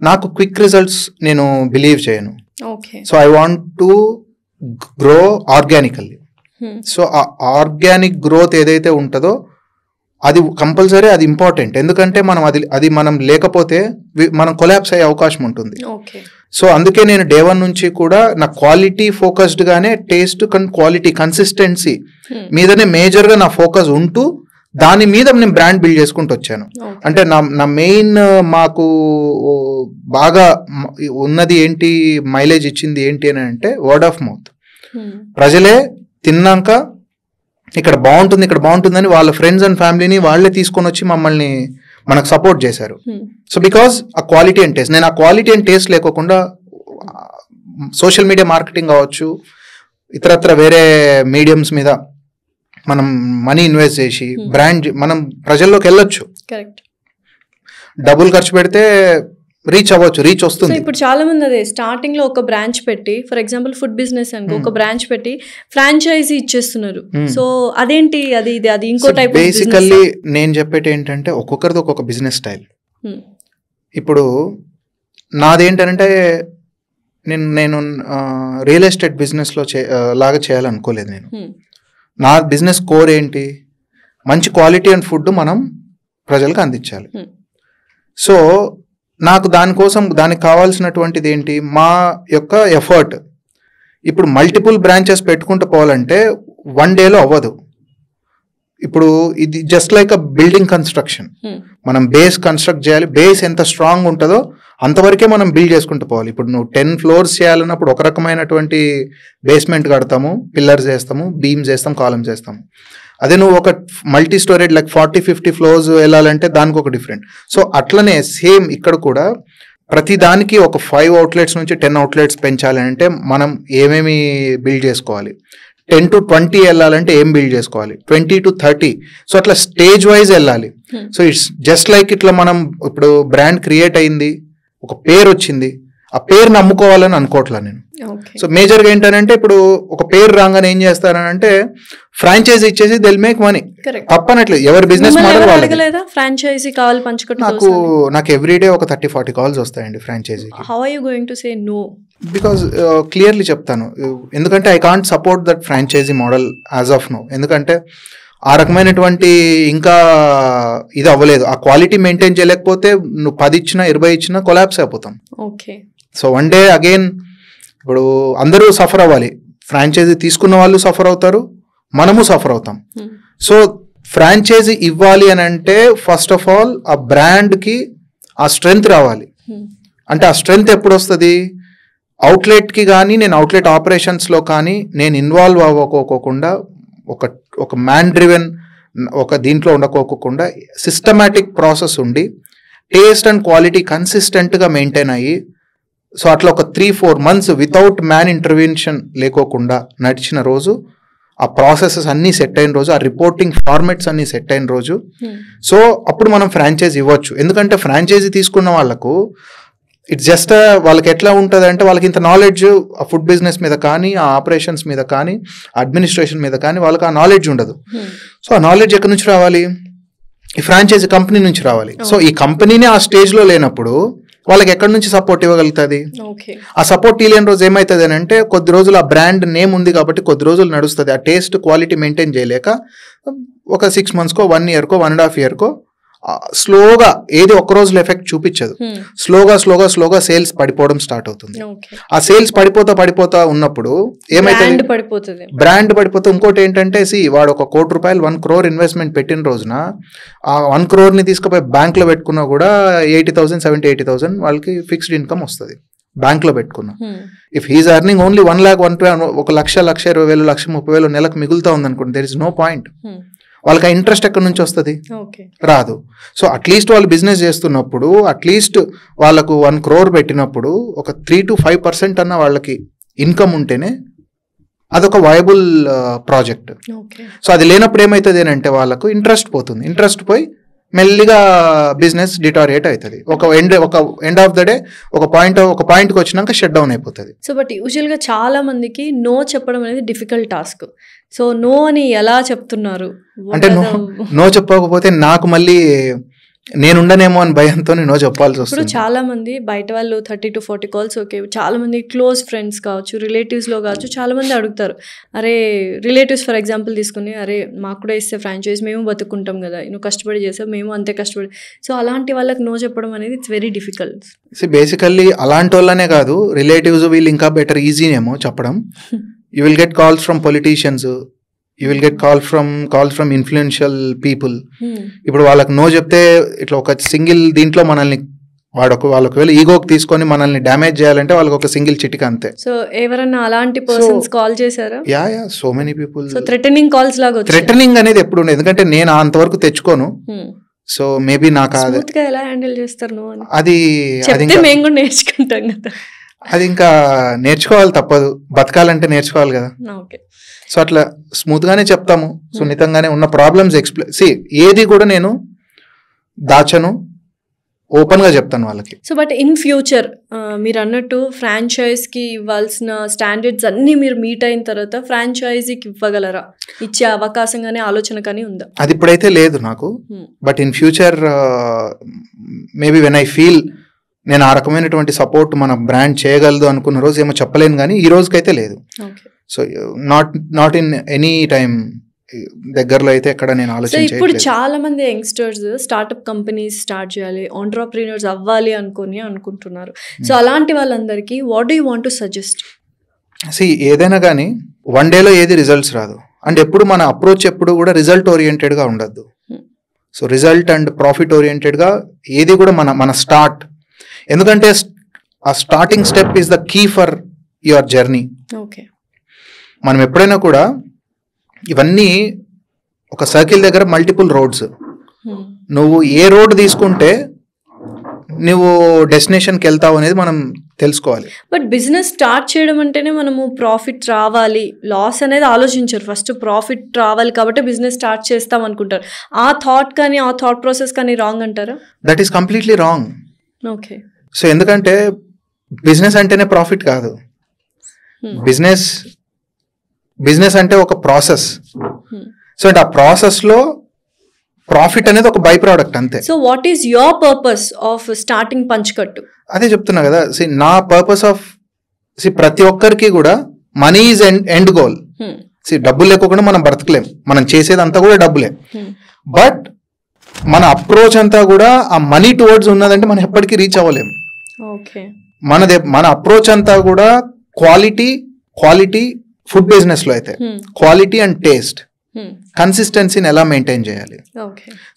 నాకు క్విక్ రిజల్ట్స్ నేను బిలీవ్ చేయను. So I want to grow organically. So ఆ ఆర్గానిక్ గ్రోత్ ఏదైతే ఉంటుందో అది కంపల్సరీ, అది ఇంపార్టెంట్. ఎందుకంటే మనం అది మనం లేకపోతే మనం కొలాప్స్ అయ్యే అవకాశం ఉంటుంది. సో అందుకే నేను డే 1 నుంచి కూడా నా క్వాలిటీ ఫోకస్డ్గానే టేస్ట్ క్వాలిటీ కన్సిస్టెన్సీ మీదనే మేజర్గా నా ఫోకస్ ఉంటూ దాని మీద నేను బ్రాండ్ బిల్డ్ చేసుకుంటూ వచ్చాను. అంటే నా మెయిన్ మాకు బాగా ఉన్నది ఏంటి, మైలేజ్ ఇచ్చింది ఏంటి అని అంటే వర్డ్ ఆఫ్ మౌత్. ప్రజలే తిన్నాక ఇక్కడ బాగుంటుందని వాళ్ళ ఫ్రెండ్స్ అండ్ ఫ్యామిలీని వాళ్ళే తీసుకొని వచ్చి మమ్మల్ని మనకు సపోర్ట్ చేశారు. సో బికాస్ ఆ క్వాలిటీ అండ్ టేస్ట్, నేను ఆ క్వాలిటీ అండ్ టేస్ట్ లేకోకుండా సోషల్ మీడియా మార్కెటింగ్ కావచ్చు, ఇతరత్ర వేరే మీడియంస్ మీద మనం మనీ ఇన్వెస్ట్ చేసి బ్రాండ్ మనం ప్రజల్లోకి వెళ్ళొచ్చు, డబ్బులు ఖర్చు పెడితే రీచ్ అవ్వచ్చు, రీచ్ వస్తుంది. ఇప్పుడు చాలా మంది అదే స్టార్టింగ్ లో ఒక బ్రాంచ్ పెట్టి, ఫర్ ఎగ్జాంపుల్ ఫుడ్ బిజినెస్ అనుకో, ఒక బ్రాంచ్ పెట్టి ఫ్రాంచైజీ ఇచ్చేస్తున్నారు. సో అదేంటి, అది ఇంకో టైప్. బేసికల్లీ నేను చెప్పేది ఏంటంటే ఒక్కొక్కరిది ఒక్కొక్క బిజినెస్ స్టైల్. ఇప్పుడు నాదేంటంటే నేను రియల్ ఎస్టేట్ బిజినెస్లో లాగా చేయాలనుకోలేదు. నేను నా బిజినెస్ కోర్ ఏంటి, మంచి క్వాలిటీ అండ్ ఫుడ్ మనం ప్రజలకు అందించాలి. సో నాకు దానికి కావాల్సినటువంటిది ఏంటి, మా యొక్క ఎఫర్ట్. ఇప్పుడు మల్టిపుల్ బ్రాంచెస్ పెట్టుకుంటూ పోవాలంటే 1 dayలో అవ్వదు. ఇప్పుడు ఇది just like a building construction. మనం బేస్ కన్స్ట్రక్ట్ చేయాలి, బేస్ ఎంత స్ట్రాంగ్ ఉంటుందో అంతవరకే మనం బిల్డ్ చేసుకుంటూ పోవాలి. ఇప్పుడు నువ్వు 10 floors చేయాలన్నప్పుడు ఒక రకమైనటువంటి బేస్మెంట్ కడతాము, పిల్లర్స్ వేస్తాము, బీమ్స్ వేస్తాం, కాలమ్స్ వేస్తాము. అదే నువ్వు ఒక మల్టీ స్టోరేజ్ లైక్ 40-50 floors వెళ్ళాలంటే దానికి ఒక డిఫరెంట్. సో అట్లనే సేమ్ ఇక్కడ కూడా ప్రతి దానికి ఒక 5 outlets నుంచి 10 outlets పెంచాలి అంటే మనం ఏమేమి బిల్డ్ చేసుకోవాలి, 10 to 20 వెళ్ళాలంటే ఏం బిల్డ్ చేసుకోవాలి, 20 to 30. సో అట్లా స్టేజ్ వైజ్ వెళ్ళాలి. సో ఇట్స్ జస్ట్ లైక్ ఇట్లా మనం ఇప్పుడు బ్రాండ్ క్రియేట్ అయింది, ఒక పేరు వచ్చింది, ఆ పేరు నమ్ముకోవాలని అనుకోవట్లా నేను. సో మేజర్గా ఏంటంటే ఇప్పుడు ఒక పేరు రాగానే ఏం చేస్తారనంటే ఫ్రాంచైజీ ఇచ్చేసి దిల్ మేక్ మనీ. తప్పనట్లేదు, ఎవరి బిజినెస్ మోడల్ వాళ్ళకి. ఫ్రాంచైజీ కావాలి పంచకట్టు. నాకు ఎవ్రీడే ఒక 30-40 calls వస్తాయండి franchisee. How are you going to say no? Because clearly చెప్తాను, ఎందుకంటే I can't support that franchisee model as of no. ఎందుకంటే ఆ రకమైనటువంటి ఇంకా ఇది అవ్వలేదు, ఆ క్వాలిటీ మెయింటైన్ చేయలేకపోతే నువ్వు 10 ఇచ్చినా 20 ఇచ్చినా కొలాప్స్ అయిపోతాం. ఓకే. సో 1 day అగైన్ ఇప్పుడు అందరూ సఫర్ అవ్వాలి, ఫ్రాంచైజీ తీసుకున్న వాళ్ళు సఫర్ అవుతారు, మనము సఫర్ అవుతాం. సో ఫ్రాంచైజీ ఇవ్వాలి అని అంటే ఫస్ట్ ఆఫ్ ఆల్ ఆ బ్రాండ్కి ఆ స్ట్రెంగ్త్ రావాలి. అంటే ఆ స్ట్రెంగ్త్ ఎప్పుడు వస్తుంది, అవుట్లెట్కి కానీ నేను అవుట్లెట్ ఆపరేషన్స్లో కానీ నేను ఇన్వాల్వ్ అవ్వకోకుండా ఒక మ్యాన్ డ్రివెన్ ఒక దీంట్లో ఉండకోకుండా సిస్టమాటిక్ ప్రాసెస్ ఉండి టేస్ట్ అండ్ క్వాలిటీ కన్సిస్టెంట్గా మెయింటైన్ అయ్యి, సో అట్లా ఒక 3-4 months వితౌట్ మ్యాన్ ఇంటర్వెన్షన్ లేకోకుండా నడిచిన రోజు, ఆ ప్రాసెసెస్ అన్నీ సెట్ అయిన రోజు, ఆ రిపోర్టింగ్ ఫార్మాట్స్ అన్నీ సెట్ అయిన రోజు, సో అప్పుడు మనం ఫ్రాంచైజీ ఇవ్వచ్చు. ఎందుకంటే ఫ్రాంచైజీ తీసుకున్న వాళ్ళకు ఇట్స్ జస్ట్ వాళ్ళకి ఎట్లా ఉంటుంది అంటే వాళ్ళకి ఇంత నాలెడ్జ్ ఆ ఫుడ్ బిజినెస్ మీద కానీ, ఆ ఆపరేషన్స్ మీద కానీ, అడ్మినిస్ట్రేషన్ మీద కానీ వాళ్ళకి ఆ నాలెడ్జ్ ఉండదు. సో ఆ నాలెడ్జ్ ఎక్కడి నుంచి రావాలి, ఈ ఫ్రాంచైజీ కంపెనీ నుంచి రావాలి. సో ఈ కంపెనీనే ఆ స్టేజ్లో లేనప్పుడు వాళ్ళకి ఎక్కడి నుంచి సపోర్ట్ ఇవ్వగలుగుతుంది. ఆ సపోర్ట్ ఇవ్వలేని రోజు ఏమవుతుంది అని అంటే కొద్ది రోజులు ఆ బ్రాండ్ నేమ్ ఉంది కాబట్టి కొద్ది రోజులు నడుస్తుంది, ఆ టేస్ట్ క్వాలిటీ మెయింటైన్ చేయలేక ఒక 6 months 1 year 1.5 year స్లోగా ఏది ఒక్క రోజులో ఎఫెక్ట్ చూపించదు. స్లోగా సేల్స్ పడిపోవడం స్టార్ట్ అవుతుంది. ఆ సేల్స్ పడిపోతా ఉన్నప్పుడు ఏమైతుంది, బ్రాండ్ పడిపోతే. ఇంకోటి ఏంటంటే వాడు ఒక ₹1 1 crore ఇన్వెస్ట్మెంట్ పెట్టిన రోజున ఆ 1 crore తీసుకుపోయి బ్యాంక్ లో పెట్టుకున్నా కూడా 80,000 70,000 వాళ్ళకి ఫిక్స్డ్ ఇన్కమ్ వస్తుంది బ్యాంక్ లో పెట్టుకున్నా. If he is earning only 1 lakh 1 లక్ష 1,20,000 1,30,000 నెలకు మిగులుతా ఉంది అనుకోండి, దెర్ ఇస్ నో పాయింట్. వాళ్ళకి ఆ ఇంట్రెస్ట్ ఎక్కడి నుంచి వస్తుంది, రాదు. సో అట్లీస్ట్ వాళ్ళు బిజినెస్ చేస్తున్నప్పుడు అట్లీస్ట్ వాళ్ళకు 1 crore పెట్టినప్పుడు ఒక 3 to 5% అన్న వాళ్ళకి ఇన్కమ్ ఉంటేనే అదొక వయబుల్ ప్రాజెక్ట్. సో అది లేనప్పుడు ఏమవుతుంది అంటే వాళ్ళకు ఇంట్రెస్ట్ పోతుంది. ఇంట్రెస్ట్ పోయి మెల్లిగా బిజినెస్ డిటారియేట్ అవుతుంది. ఒక ఎండ్ ఆఫ్ ద డే ఒక పాయింట్కి వచ్చినాక షట్ డౌన్ అయిపోతుంది. సో బట్ యూజువల్గా చాలా మందికి నో చెప్పడం అనేది డిఫికల్ట్ టాస్క్. సో నో అని ఎలా చెప్తున్నారు అంటే నో చెప్పకపోతే నాకు మళ్ళీ నేనుండనేమో అని భయంతో నో చెప్పాల్సి వస్తుంది. ఇప్పుడు చాలా మంది బయట వాళ్ళు 30 to 40 calls ఓకే, చాలా మంది క్లోజ్ ఫ్రెండ్స్ కావచ్చు, రిలేటివ్స్లో కావచ్చు, చాలా మంది అడుగుతారు, అరే రిలేటివ్స్ ఫర్ ఎగ్జాంపుల్ తీసుకుని, అరే మాకు కూడా ఇస్తే ఫ్రాంచైజ్ మేము బతుకుంటాం కదా, నువ్వు కష్టపడి చేసావు మేము అంతే కష్టపడి. సో అలాంటి వాళ్ళకి నో చెప్పడం అనేది ఇట్స్ వెరీ డిఫికల్ట్. బేసికల్లీ అలాంటి వాళ్ళనే కాదు, రిలేటివ్స్ వీళ్ళు ఇంకా బెటర్, ఈజీనేమో చెప్పడం. You will get calls from politicians, you will get calls from influential people. ఇప్పుడు వాళ్ళకి నో చెప్తే ఇట్లా ఒక సింగిల్ దీంట్లో మనల్ని వాళ్ళకి ఈగోకి తీసుకొని మనల్ని డ్యామేజ్ చేయాలంటే వాళ్ళకి ఒక సింగిల్ చిటిక అంతే. సో ఎవరన్నా అలాంటి పర్సన్స్ కాల్ చేశారా? Yeah so many people. So threatening calls లాగా, థ్రెటనింగ్ అనేది ఎప్పుడు ఉండదు, ఎందుకంటే నేను అంతవరకు తెచ్చుకోను. సో మేబీ నాకు ఎలా హ్యాండిల్ చేస్తారు అది మేము కూడా నేర్చుకుంటాం కదా, అది ఇంకా నేర్చుకోవాలి, తప్పదు, బతకాలంటే నేర్చుకోవాలి కదా. సో అట్లా స్మూత్ గానే చెప్తాము, సున్నితంగానే ఉన్న ప్రాబ్లమ్స్ ఏది కూడా నేను దాచను, ఓపెన్ గా చెప్తాను వాళ్ళకి. సో బట్ ఇన్ ఫ్యూచర్ మీరు అన్నట్టు ఫ్రాంచైజ్కి ఇవ్వాల్సిన స్టాండర్డ్స్ అన్ని మీరు మీట్ అయిన తర్వాత ఫ్రాంచైజీకి ఇవ్వగలరా, ఇచ్చే అవకాశం కానీ ఆలోచన కానీ ఉందా? అది ఇప్పుడైతే లేదు నాకు, but in future maybe when I feel నేను ఆ రకమైనటువంటి సపోర్ట్ మన బ్రాండ్ చేయగలదు అనుకున్న రోజు ఏమో చెప్పలేను, కానీ ఈ రోజుకైతే లేదు. So not in any time దగ్గరలో అయితే ఎక్కడ నేను ఆలోచించలేదు. ఇప్పుడు చాలా మంది యంగ్స్టర్స్ స్టార్ట్అప్ కంపెనీస్ స్టార్ట్ చేయాలి, ఎంటర్‌ప్రెన్యూర్స్ అవ్వాలి అనుకుంటున్నారు. సో అలాంటి వాళ్ళందరికీ what do you want to suggest? ఏదైనా కానీ వన్ డేలో ఏది రిజల్ట్స్ రాదు, అండ్ ఎప్పుడు మన అప్రోచ్ ఎప్పుడు కూడా రిజల్ట్ ఓరియంటెడ్గా ఉండద్దు. సో రిజల్ట్ అండ్ ప్రాఫిట్ ఓరియంటెడ్గా ఏది కూడా మన స్టార్ట్, ఎందుకంటే ఆ starting step is the key for your journey. మనం ఎప్పుడైనా కూడా ఇవన్నీ ఒక సర్కిల్ దగ్గర మల్టిపుల్ రోడ్స్, నువ్వు ఏ రోడ్ తీసుకుంటే నువ్వు డెస్టినేషన్కి వెళ్తావు అనేది మనం తెలుసుకోవాలి. బట్ బిజినెస్ స్టార్ట్ చేయడం అంటేనే మనము ప్రాఫిట్ రావాలి, లాస్ అనేది ఆలోచించరు, ఫస్ట్ ప్రాఫిట్ రావాలి కాబట్టి బిజినెస్ స్టార్ట్ చేస్తాం అనుకుంటారు. ఆ థాట్ కానీ ఆ థాట్ ప్రాసెస్ కానీ రాంగ్ అంటారా? That is completely wrong. Okay. So ఎందుకంటే బిజినెస్ అంటేనే ప్రాఫిట్ కాదు, బిజినెస్ అంటే ఒక ప్రాసెస్. సో అంటే ఆ ప్రాసెస్లో ప్రాఫిట్ అనేది ఒక బై ప్రోడక్ట్ అంతే. So what is your purpose of starting Panchakattu? అదే చెప్తున్నా కదా, నా పర్పస్ ఆఫ్ ప్రతి ఒక్కరికి కూడా మనీ ఈజ్ ఎండ్ గోల్. డబ్బులు లేకుండా మనం బ్రతకలేం, మనం చేసేదంతా కూడా డబ్బులే. బట్ మన అప్రోచ్ అంతా కూడా ఆ మనీ టువర్డ్స్ ఉన్నదంటే మనం ఎప్పటికీ రీచ్ అవ్వలేము. మన అప్రోచ్ అంతా కూడా క్వాలిటీ ఫుడ్ బిజినెస్ లో అయితే క్వాలిటీ అండ్ టేస్ట్, కన్సిస్టెన్సీని ఎలా మెయింటైన్ చేయాలి.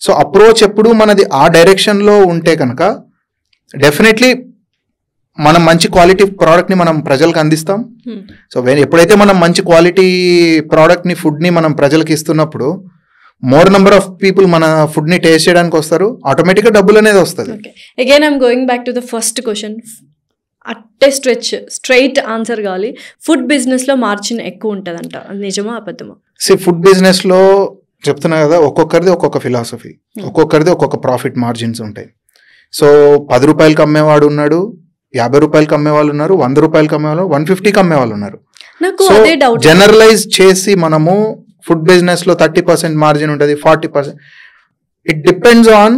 సో అప్రోచ్ ఎప్పుడు మనది ఆ డైరెక్షన్ లో ఉంటే కనుక డెఫినెట్లీ మనం మంచి క్వాలిటీ ప్రోడక్ట్ ని మనం ప్రజలకు అందిస్తాం. సో ఎప్పుడైతే మనం మంచి క్వాలిటీ ప్రోడక్ట్ ని ఫుడ్ ని మనం ప్రజలకు ఇస్తున్నప్పుడు మోర్ నెంబర్ ఆఫ్ పీపుల్ మన ఫుడ్ ని టేస్ట్ చేయడానికి వస్తారు, ఆటోమేటిక్ గా డబ్బులు అనేది వస్తుంది. Again I'm going back to the first question, అట్టే స్ట్రైట్ ఆన్సర్ కావాలి. ఫుడ్ బిజినెస్ లో మార్జిన్ ఎక్కువ ఉంటుందంట, నిజమా అబద్ధమా? ఫుడ్ బిజినెస్ లో చెప్తున్నా కదా, ఒక్కొక్కరిది ఒక్కొక్క ఫిలాసఫీ, ఒక్కొక్కరిది ఒక్కొక్క ప్రాఫిట్ మార్జిన్స్ ఉంటాయి. సో 10 రూపాయలకి అమ్మేవాడు ఉన్నాడు, 50 రూపాయలకి అమ్మేవాళ్ళు ఉన్నారు, 100 రూపాయలకి అమ్మేవాళ్ళు, 150కి అమ్మేవాళ్ళు ఉన్నారు. నాకు అదే డౌట్, జనరలైజ్ చేసి మనము ఫుడ్ బిజినెస్ లో 30% మార్జిన్ ఉంటుంది, 40%. ఇట్ డిపెండ్స్ ఆన్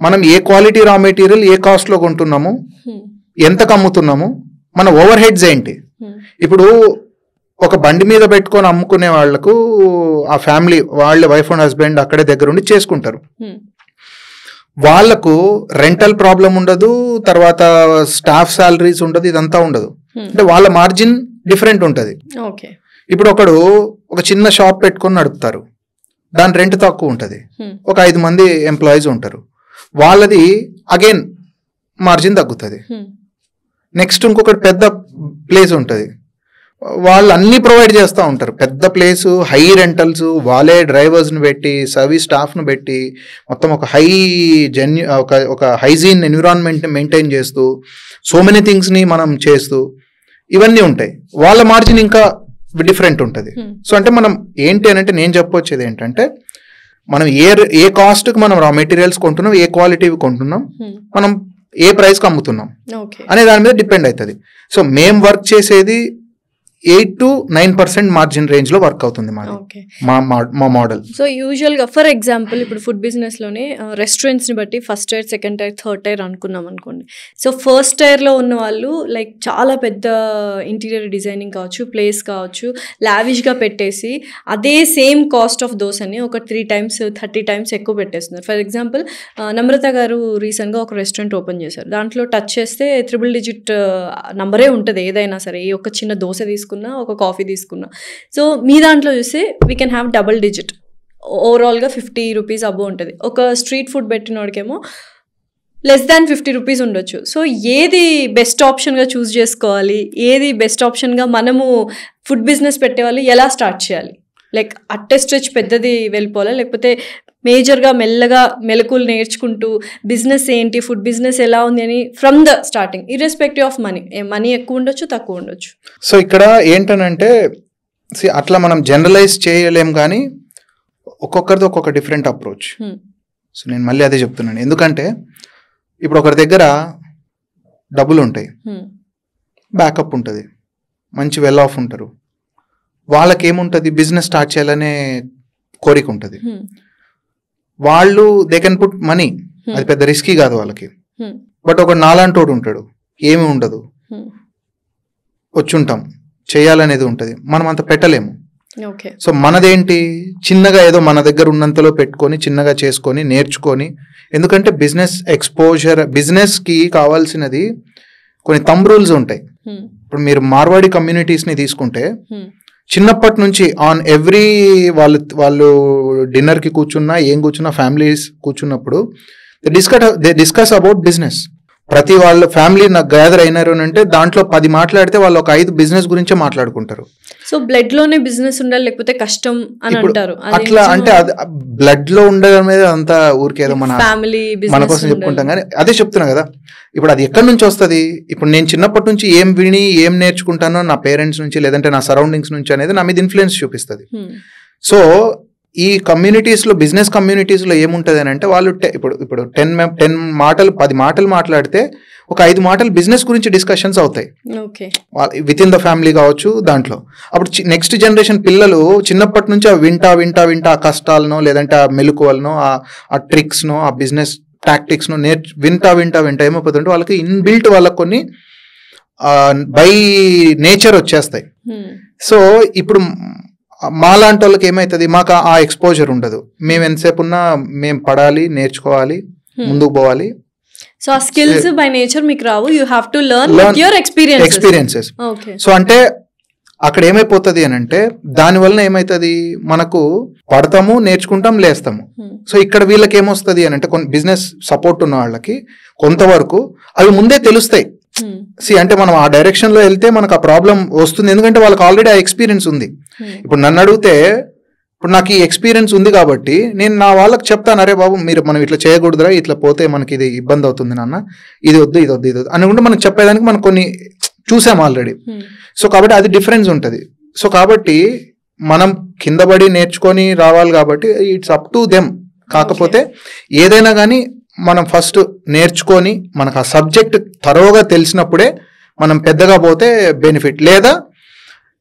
మనం ఏ క్వాలిటీ రా మెటీరియల్ ఏ కాస్ట్ లో కొంటున్నాము, ఎంతకు అమ్ముతున్నాము, మన ఓవర్ హెడ్స్ ఏంటి. ఇప్పుడు ఒక బండి మీద పెట్టుకొని అమ్ముకునే వాళ్లకు ఆ ఫ్యామిలీ వాళ్ళ వైఫ్ అండ్ హస్బెండ్ అక్కడే దగ్గర ఉండి చేసుకుంటారు. వాళ్ళకు రెంటల్ ప్రాబ్లం ఉండదు, తర్వాత స్టాఫ్ సాలరీస్ ఉండదు, ఇదంతా ఉండదు. అంటే వాళ్ళ మార్జిన్ డిఫరెంట్ ఉంటుంది. ఇప్పుడు ఒకడు ఒక చిన్న షాప్ పెట్టుకొని నడుపుతారు, దాని రెంట్ తక్కువ ఉంటుంది, ఒక 5 మంది ఎంప్లాయీస్ ఉంటారు, వాళ్ళది అగైన్ మార్జిన్ తగ్గుతుంది. నెక్స్ట్ ఇంకొకటి పెద్ద ప్లేస్ ఉంటుంది, వాళ్ళు అన్ని ప్రొవైడ్ చేస్తూ ఉంటారు, పెద్ద ప్లేసు, హై రెంటల్స్, వాళ్ళే డ్రైవర్స్ని పెట్టి సర్వీస్ స్టాఫ్ను పెట్టి మొత్తం ఒక ఒక హైజీన్ ఎన్విరాన్మెంట్ని మెయింటైన్ చేస్తూ సో మెనీ థింగ్స్ని మనం చేస్తూ ఇవన్నీ ఉంటాయి. వాళ్ళ మార్జిన్ ఇంకా డిఫరెంట్ ఉంటుంది. సో అంటే మనం ఏంటి అని అంటే నేను చెప్పొచ్చేది ఏంటంటే మనం ఏ కాస్ట్కి మనం రా మెటీరియల్స్ కొంటున్నాం, ఏ క్వాలిటీవి కొంటున్నాం, మనం ఏ ప్రైస్కి అమ్ముతున్నాం అనే దాని మీద డిపెండ్ అవుతుంది. సో మేము వర్క్ చేసేది 8 to 9% మార్జిన్ రేంజ్ లో వర్క్ అవుతుంది మా మోడల్. సో యూజువల్ గా ఫర్ ఎగ్జాంపుల్ ఇప్పుడు ఫుడ్ బిజినెస్ లోనే రెస్టారెంట్స్ ని బట్టి first tyre, second tyre, third tyre అనుకున్నాం అనుకోండి. సో ఫస్ట్ టైర్ లో ఉన్న వాళ్ళు లైక్ చాలా పెద్ద ఇంటీరియర్ డిజైనింగ్ కావచ్చు, ప్లేస్ కావచ్చు, లావిష్ గా పెట్టేసి అదే సేమ్ కాస్ట్ ఆఫ్ దోసని ఒక 3 times 30 times ఎక్కువ పెట్టేస్తున్నారు. ఫర్ ఎగ్జాంపుల్ నమ్రత గారు రీసెంట్ గా ఒక రెస్టారెంట్ ఓపెన్ చేశారు, దాంట్లో టచ్ చేస్తే 3 నంబరే ఉంటుంది ఏదైనా సరే, ఏ ఒక చిన్న దోశ తీసుకున్నా, ఒక కాఫీ తీసుకున్నా. సో మీ దాంట్లో చూస్తే we can have double digit, ఓవరాల్గా 50 rupees అబో ఉంటుంది. ఒక స్ట్రీట్ ఫుడ్ పెట్టినోడికేమో లెస్ దాన్ 50 rupees ఉండొచ్చు. సో ఏది బెస్ట్ ఆప్షన్గా చూస్ చేసుకోవాలి, ఏది బెస్ట్ ఆప్షన్గా మనము ఫుడ్ బిజినెస్ పెట్టేవాళ్ళు ఎలా స్టార్ట్ చేయాలి? లైక్ అట్టే స్ట్రెచ్ పెద్దది వెళ్ళిపోవాలా, లేకపోతే మేజర్గా మెల్లగా మెలకులు నేర్చుకుంటూ బిజినెస్ ఏంటి, ఫుడ్ బిజినెస్ ఎలా ఉంది అని from the starting, irrespective of money ఎక్కువ ఉండొచ్చు, తక్కువ ఉండొచ్చు. సో ఇక్కడ ఏంటనంటే అట్లా మనం జనరలైజ్ చేయలేం, కానీ ఒక్కొక్కరిది ఒక్కొక్క డిఫరెంట్ అప్రోచ్. సో నేను మళ్ళీ అదే చెప్తున్నాను, ఎందుకంటే ఇప్పుడు ఒకరి దగ్గర డబ్బులు ఉంటాయి, బ్యాకప్ ఉంటుంది, మంచి వెల్ ఆఫ్ ఉంటారు, వాళ్ళకి ఏముంటుంది బిజినెస్ స్టార్ట్ చేయాలనే కోరిక ఉంటుంది, వాళ్ళు దే కెన్ పుట్ మనీ, అది పెద్ద రిస్కీ కాదు వాళ్ళకి. బట్ ఒక నాలాంటోడు ఉంటాడు, ఏమి ఉండదు, వచ్చుంటాం, చేయాలనేది ఉంటుంది, మనం అంత పెట్టలేము. సో మనదేంటి, చిన్నగా ఏదో మన దగ్గర ఉన్నంతలో పెట్టుకొని చిన్నగా చేసుకొని నేర్చుకొని, ఎందుకంటే బిజినెస్ ఎక్స్పోజర్, బిజినెస్కి కావాల్సినది కొన్ని థంబ్ రూల్స్ ఉంటాయి. ఇప్పుడు మీరు మార్వాడి కమ్యూనిటీస్ని తీసుకుంటే చిన్నప్పటి నుంచి ఆన్ ఎవ్రీ వాళ్ళు డిన్నర్కి కూర్చున్నా, ఏం కూర్చున్నా, ఫ్యామిలీస్ కూర్చున్నప్పుడు దే డిస్కస్ అబౌట్ బిజినెస్. ప్రతి వాళ్ళ ఫ్యామిలీ నాకు గ్యాదర్ అయినారు అంటే దాంట్లో 10 మాట్లాడితే వాళ్ళు ఒక 5 బిజినెస్ గురించే మాట్లాడుకుంటారు. సో బ్లడ్ లోనే బిజినెస్ ఉండాలి, లేకపోతే కష్టం అని అంటారు. అట్లా అంటే అది బ్లడ్ లో ఉండడం మీద అంతా ఊరికేదో మన కోసం చెప్పుకుంటాం, కానీ అదే చెప్తున్నా కదా, ఇప్పుడు అది ఎక్కడి నుంచి వస్తుంది? ఇప్పుడు నేను చిన్నప్పటి నుంచి ఏం విని ఏం నేర్చుకుంటానో నా పేరెంట్స్ నుంచి, లేదంటే నా సరౌండింగ్స్ నుంచి అనేది నా మీద ఇన్ఫ్లుయెన్స్ చూపిస్తుంది. సో ఈ కమ్యూనిటీస్లో, బిజినెస్ కమ్యూనిటీస్లో ఏముంటుంది అని అంటే వాళ్ళు ఇప్పుడు 10 మాటలు 10 మాటలు మాట్లాడితే ఒక 5 మాటలు బిజినెస్ గురించి డిస్కషన్స్ అవుతాయి విత్ ఇన్ ద ఫ్యామిలీ కావచ్చు. దాంట్లో అప్పుడు నెక్స్ట్ జనరేషన్ పిల్లలు చిన్నప్పటి నుంచి వింటా ఆ కష్టాలనో, లేదంటే ఆ మెలకువలనో, ఆ ట్రిక్స్నో, ఆ బిజినెస్ టాక్టిక్స్ను వింటా ఏమైపోతుంటే వాళ్ళకి ఇన్బిల్ట్ వాళ్ళకి కొన్ని బై నేచర్ వచ్చేస్తాయి. సో ఇప్పుడు మాలాంటి వాళ్ళకి ఏమవుతుంది, మాకు ఆ ఎక్స్పోజర్ ఉండదు, మేము ఎంతసేపు ఉన్నా మేము పడాలి, నేర్చుకోవాలి, ముందుకు పోవాలి. సో ఆ స్కిల్స్ బై నేచర్ మీకు రావు, you have to learn with your experiences. So అంటే అక్కడ ఏమైపోతుంది అని అంటే దానివల్ల ఏమవుతుంది, మనకు పడతాము, నేర్చుకుంటాం, లేస్తాము. సో ఇక్కడ వీళ్ళకి ఏమొస్తుంది అని అంటే కొన్ని బిజినెస్ సపోర్ట్ ఉన్న వాళ్ళకి కొంతవరకు అవి ముందే తెలుస్తాయి. అంటే మనం ఆ డైరెక్షన్ లో వెళ్తే మనకు ఆ ప్రాబ్లం వస్తుంది, ఎందుకంటే వాళ్ళకి ఆల్రెడీ ఆ ఎక్స్పీరియన్స్ ఉంది. ఇప్పుడు నన్ను అడిగితే, ఇప్పుడు నాకు ఈ ఎక్స్పీరియన్స్ ఉంది కాబట్టి నేను నా వాళ్ళకి చెప్తాను, అరే బాబు మనం ఇట్లా చేయకూడదురా, ఇట్లా పోతే మనకి ఇది ఇబ్బంది అవుతుంది నాన్న, ఇది వద్దు అనుకుంటే మనకు చెప్పేదానికి మనం కొన్ని చూసాం ఆల్రెడీ. సో కాబట్టి అది డిఫరెన్స్ ఉంటుంది. సో కాబట్టి మనం కింద పడి నేర్చుకొని రావాలి కాబట్టి ఇట్స్ అప్ టు దెమ్. కాకపోతే ఏదైనా కానీ మనం ఫస్ట్ నేర్చుకొని మనకు ఆ సబ్జెక్ట్ తరోగా తెలిసినప్పుడే మనం పెద్దగా పోతే బెనిఫిట్. లేదా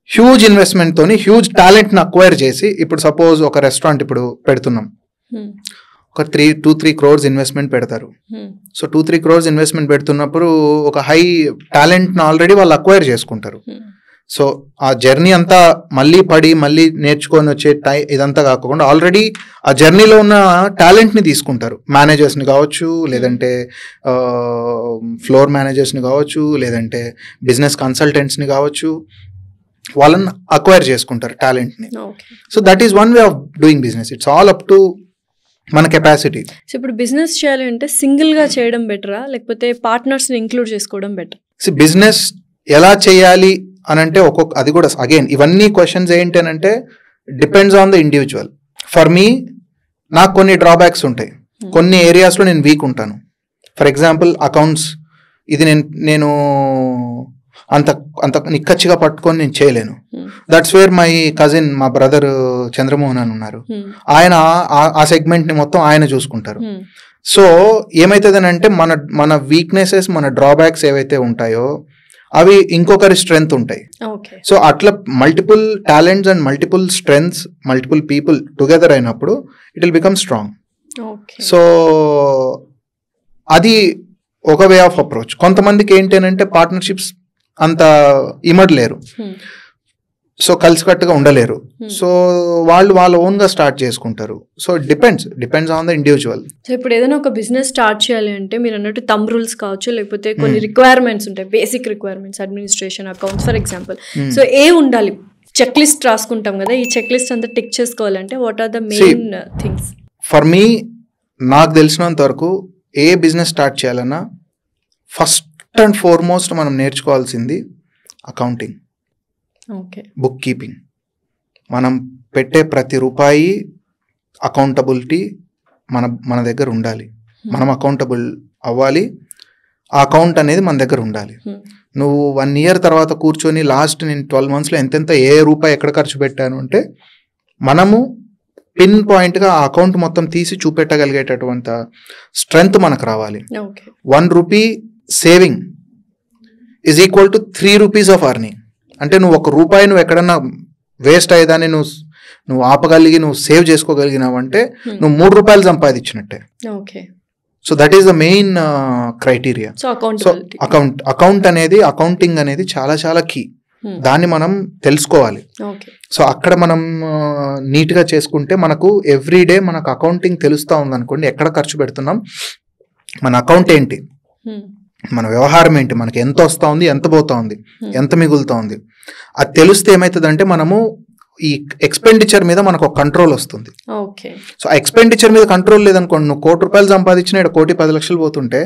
హ్యూజ్ ఇన్వెస్ట్మెంట్ తోని హ్యూజ్ టాలెంట్ని అక్వైర్ చేసి, ఇప్పుడు సపోజ్ ఒక రెస్టారెంట్ ఇప్పుడు పెడుతున్నాం, ఒక 2-3 crores ఇన్వెస్ట్మెంట్ పెడతారు. సో 2-3 crores ఇన్వెస్ట్మెంట్ పెడుతున్నప్పుడు ఒక హై టాలెంట్ని ఆల్రెడీ వాళ్ళు అక్వైర్ చేసుకుంటారు. సో ఆ జర్నీ అంతా మళ్ళీ పడి మళ్ళీ నేర్చుకొని వచ్చే ఇదంతా కాకుండా ఆల్రెడీ ఆ జర్నీలో ఉన్న టాలెంట్ని తీసుకుంటారు. మేనేజర్స్ని కావచ్చు, లేదంటే ఫ్లోర్ మేనేజర్స్ని కావచ్చు, లేదంటే బిజినెస్ కన్సల్టెంట్స్ని కావచ్చు, వాళ్ళని అక్వైర్ చేసుకుంటారు టాలెంట్ని. So that is one way of doing business. It's all up to మన కెపాసిటీ. సో ఇప్పుడు బిజినెస్ చేయాలి అంటే సింగిల్గా చేయడం బెటరా, లేకపోతే పార్ట్నర్స్ని ఇంక్లూడ్ చేసుకోవడం బెటర్? సో బిజినెస్ ఎలా చేయాలి అని అంటే అది కూడా అగైన్ ఇవన్నీ క్వశ్చన్స్ ఏంటి అని అంటే depends on the individual. For me నాకు కొన్ని డ్రాబ్యాక్స్ ఉంటాయి, కొన్ని ఏరియాస్లో నేను వీక్ ఉంటాను. ఫర్ ఎగ్జాంపుల్ అకౌంట్స్, ఇది నేను అంత అంత నిక్కచ్చిగా పట్టుకొని నేను చేయలేను. దట్స్ వేర్ మై కజిన్, మా బ్రదర్ చంద్రమోహన్ అని ఉన్నారు, ఆయన ఆ సెగ్మెంట్ని మొత్తం ఆయన చూసుకుంటారు. సో ఏమవుతుంది అంటే మన వీక్నెసెస్, మన డ్రాబ్యాక్స్ ఏవైతే ఉంటాయో అవి ఇంకొకరి స్ట్రెంగ్త్ ఉంటాయి. సో అట్లా multiple talents and multiple strengths, multiple people together అయినప్పుడు it will become strong. So అది ఒక వే ఆఫ్ అప్రోచ్. కొంతమందికి ఏంటి అని అంటే పార్ట్నర్షిప్స్ అంత ఇమడలేరు, సో కలిసికట్టుగా ఉండలేరు. సో వాళ్ళు వాళ్ళ ఓన్గా స్టార్ట్ చేసుకుంటారు. So depends on the individual. So ఇప్పుడు ఏదైనా ఒక బిజినెస్ స్టార్ట్ చేయాలి అంటే మీరు అన్నట్టు థంబ్ రూల్స్ కావచ్చు, లేకపోతే కొన్ని రిక్వైర్మెంట్స్ ఉంటాయి, basic requirements, administration, accounts for example. So ఉండాలి, చెక్ లిస్ట్ రాసుకుంటాం కదా, ఈ చెక్ లిస్ట్ అంతా టిక్ చేసుకోవాలంటే what are the main things? For me నాకు తెలిసినంత వరకు ఏ బిజినెస్ స్టార్ట్ చేయాలన్నా ఫస్ట్ అండ్ ఫార్మోస్ట్ మనం నేర్చుకోవాల్సింది అకౌంటింగ్, బుక్ కీపింగ్. మనం పెట్టే ప్రతి రూపాయి అకౌంటబిలిటీ మన దగ్గర ఉండాలి. మనం అకౌంటబుల్ అవ్వాలి, ఆ అకౌంట్ అనేది మన దగ్గర ఉండాలి. నువ్వు 1 year తర్వాత కూర్చొని లాస్ట్ నేను 12 monthsలో ఎంతెంత ఏ రూపాయి ఎక్కడ ఖర్చు పెట్టాను అంటే మనము పిన్ పాయింట్గా ఆ అకౌంట్ మొత్తం తీసి చూపెట్టగలిగేటటువంటి స్ట్రెంగ్త్ మనకు రావాలి. 1 rupee saving is equal to 3 rupees of earning. అంటే నువ్వు 1 రూపాయి నువ్వు ఎక్కడన్నా వేస్ట్ అయ్యేదాన్ని నువ్వు ఆపగలిగి నువ్వు సేవ్ చేసుకోగలిగినావు అంటే నువ్వు 3 రూపాయలు సంపాదించినట్టే. So that is the main criteria. So account అనేది, అకౌంటింగ్ అనేది చాలా చాలా కీ. దాన్ని మనం తెలుసుకోవాలి. సో అక్కడ మనం నీట్గా చేసుకుంటే మనకు ఎవ్రీడే మనకు అకౌంటింగ్ తెలుస్తూ ఉంది అనుకోండి, ఎక్కడ ఖర్చు పెడుతున్నాం, మన అకౌంట్ ఏంటి, మన వ్యవహారం ఏంటి, మనకి ఎంత వస్తూ ఉంది, ఎంత పోతా ఉంది, ఎంత మిగులుతూ ఉంది, అది తెలిస్తే ఏమవుతుందంటే మనము ఈ ఎక్స్పెండిచర్ మీద మనకు ఒక కంట్రోల్ వస్తుంది. సో ఆ ఎక్స్పెండిచర్ మీద కంట్రోల్ లేదనుకోండి, నువ్వు 1 కోటి రూపాయలు సంపాదించిన 1,10,00,000 పోతుంటే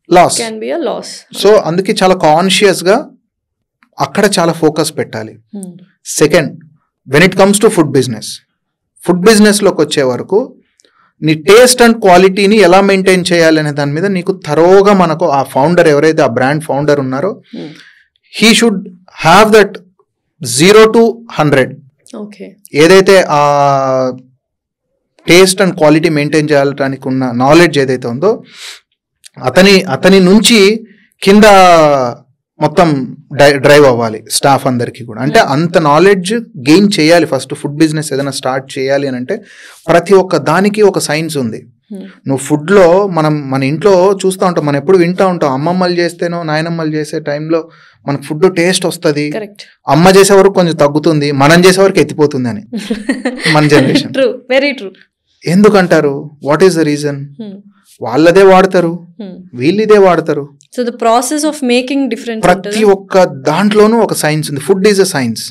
లాస్. సో అందుకే చాలా కాన్షియస్గా అక్కడ చాలా ఫోకస్ పెట్టాలి. Second, when it comes to food బిజినెస్లోకి వచ్చే వరకు నీ టేస్ట్ అండ్ క్వాలిటీని ఎలా మెయింటైన్ చేయాలి అనే దాని మీద నీకు థరోగా మనకు ఆ ఫౌండర్ ఎవరైతే ఆ బ్రాండ్ ఫౌండర్ ఉన్నారో he should have that 0 to 100 ఏదైతే ఆ టేస్ట్ అండ్ క్వాలిటీ మెయింటైన్ చేయడానికి ఉన్న నాలెడ్జ్ ఏదైతే ఉందో అతని నుంచి కింద మొత్తం డ్రైవ్ అవ్వాలి స్టాఫ్ అందరికీ కూడా. అంటే అంత నాలెడ్జ్ గెయిన్ చేయాలి. ఫస్ట్ ఫుడ్ బిజినెస్ ఏదైనా స్టార్ట్ చేయాలి అని అంటే ప్రతి ఒక్క దానికి ఒక సైన్స్ ఉంది. నువ్వు ఫుడ్లో మన ఇంట్లో చూస్తూ ఉంటాం, మనం ఎప్పుడు వింటూ ఉంటాం, అమ్మమ్మలు చేస్తేనో నాయనమ్మలు చేసే టైంలో మనకు ఫుడ్ టేస్ట్ వస్తుంది, అమ్మ చేసే వరకు కొంచెం తగ్గుతుంది, మనం చేసే వరకు ఎత్తిపోతుంది అని మన జనరేషన్. ఎందుకంటారు? What is the reason? వాళ్ళదే వాడతారు, వీళ్ళు ఇదే వాడతారు. So the process of making different. ప్రతి ఒక్క దాంట్లోనూ ఒక సైన్స్ ఉంది. Food is a science.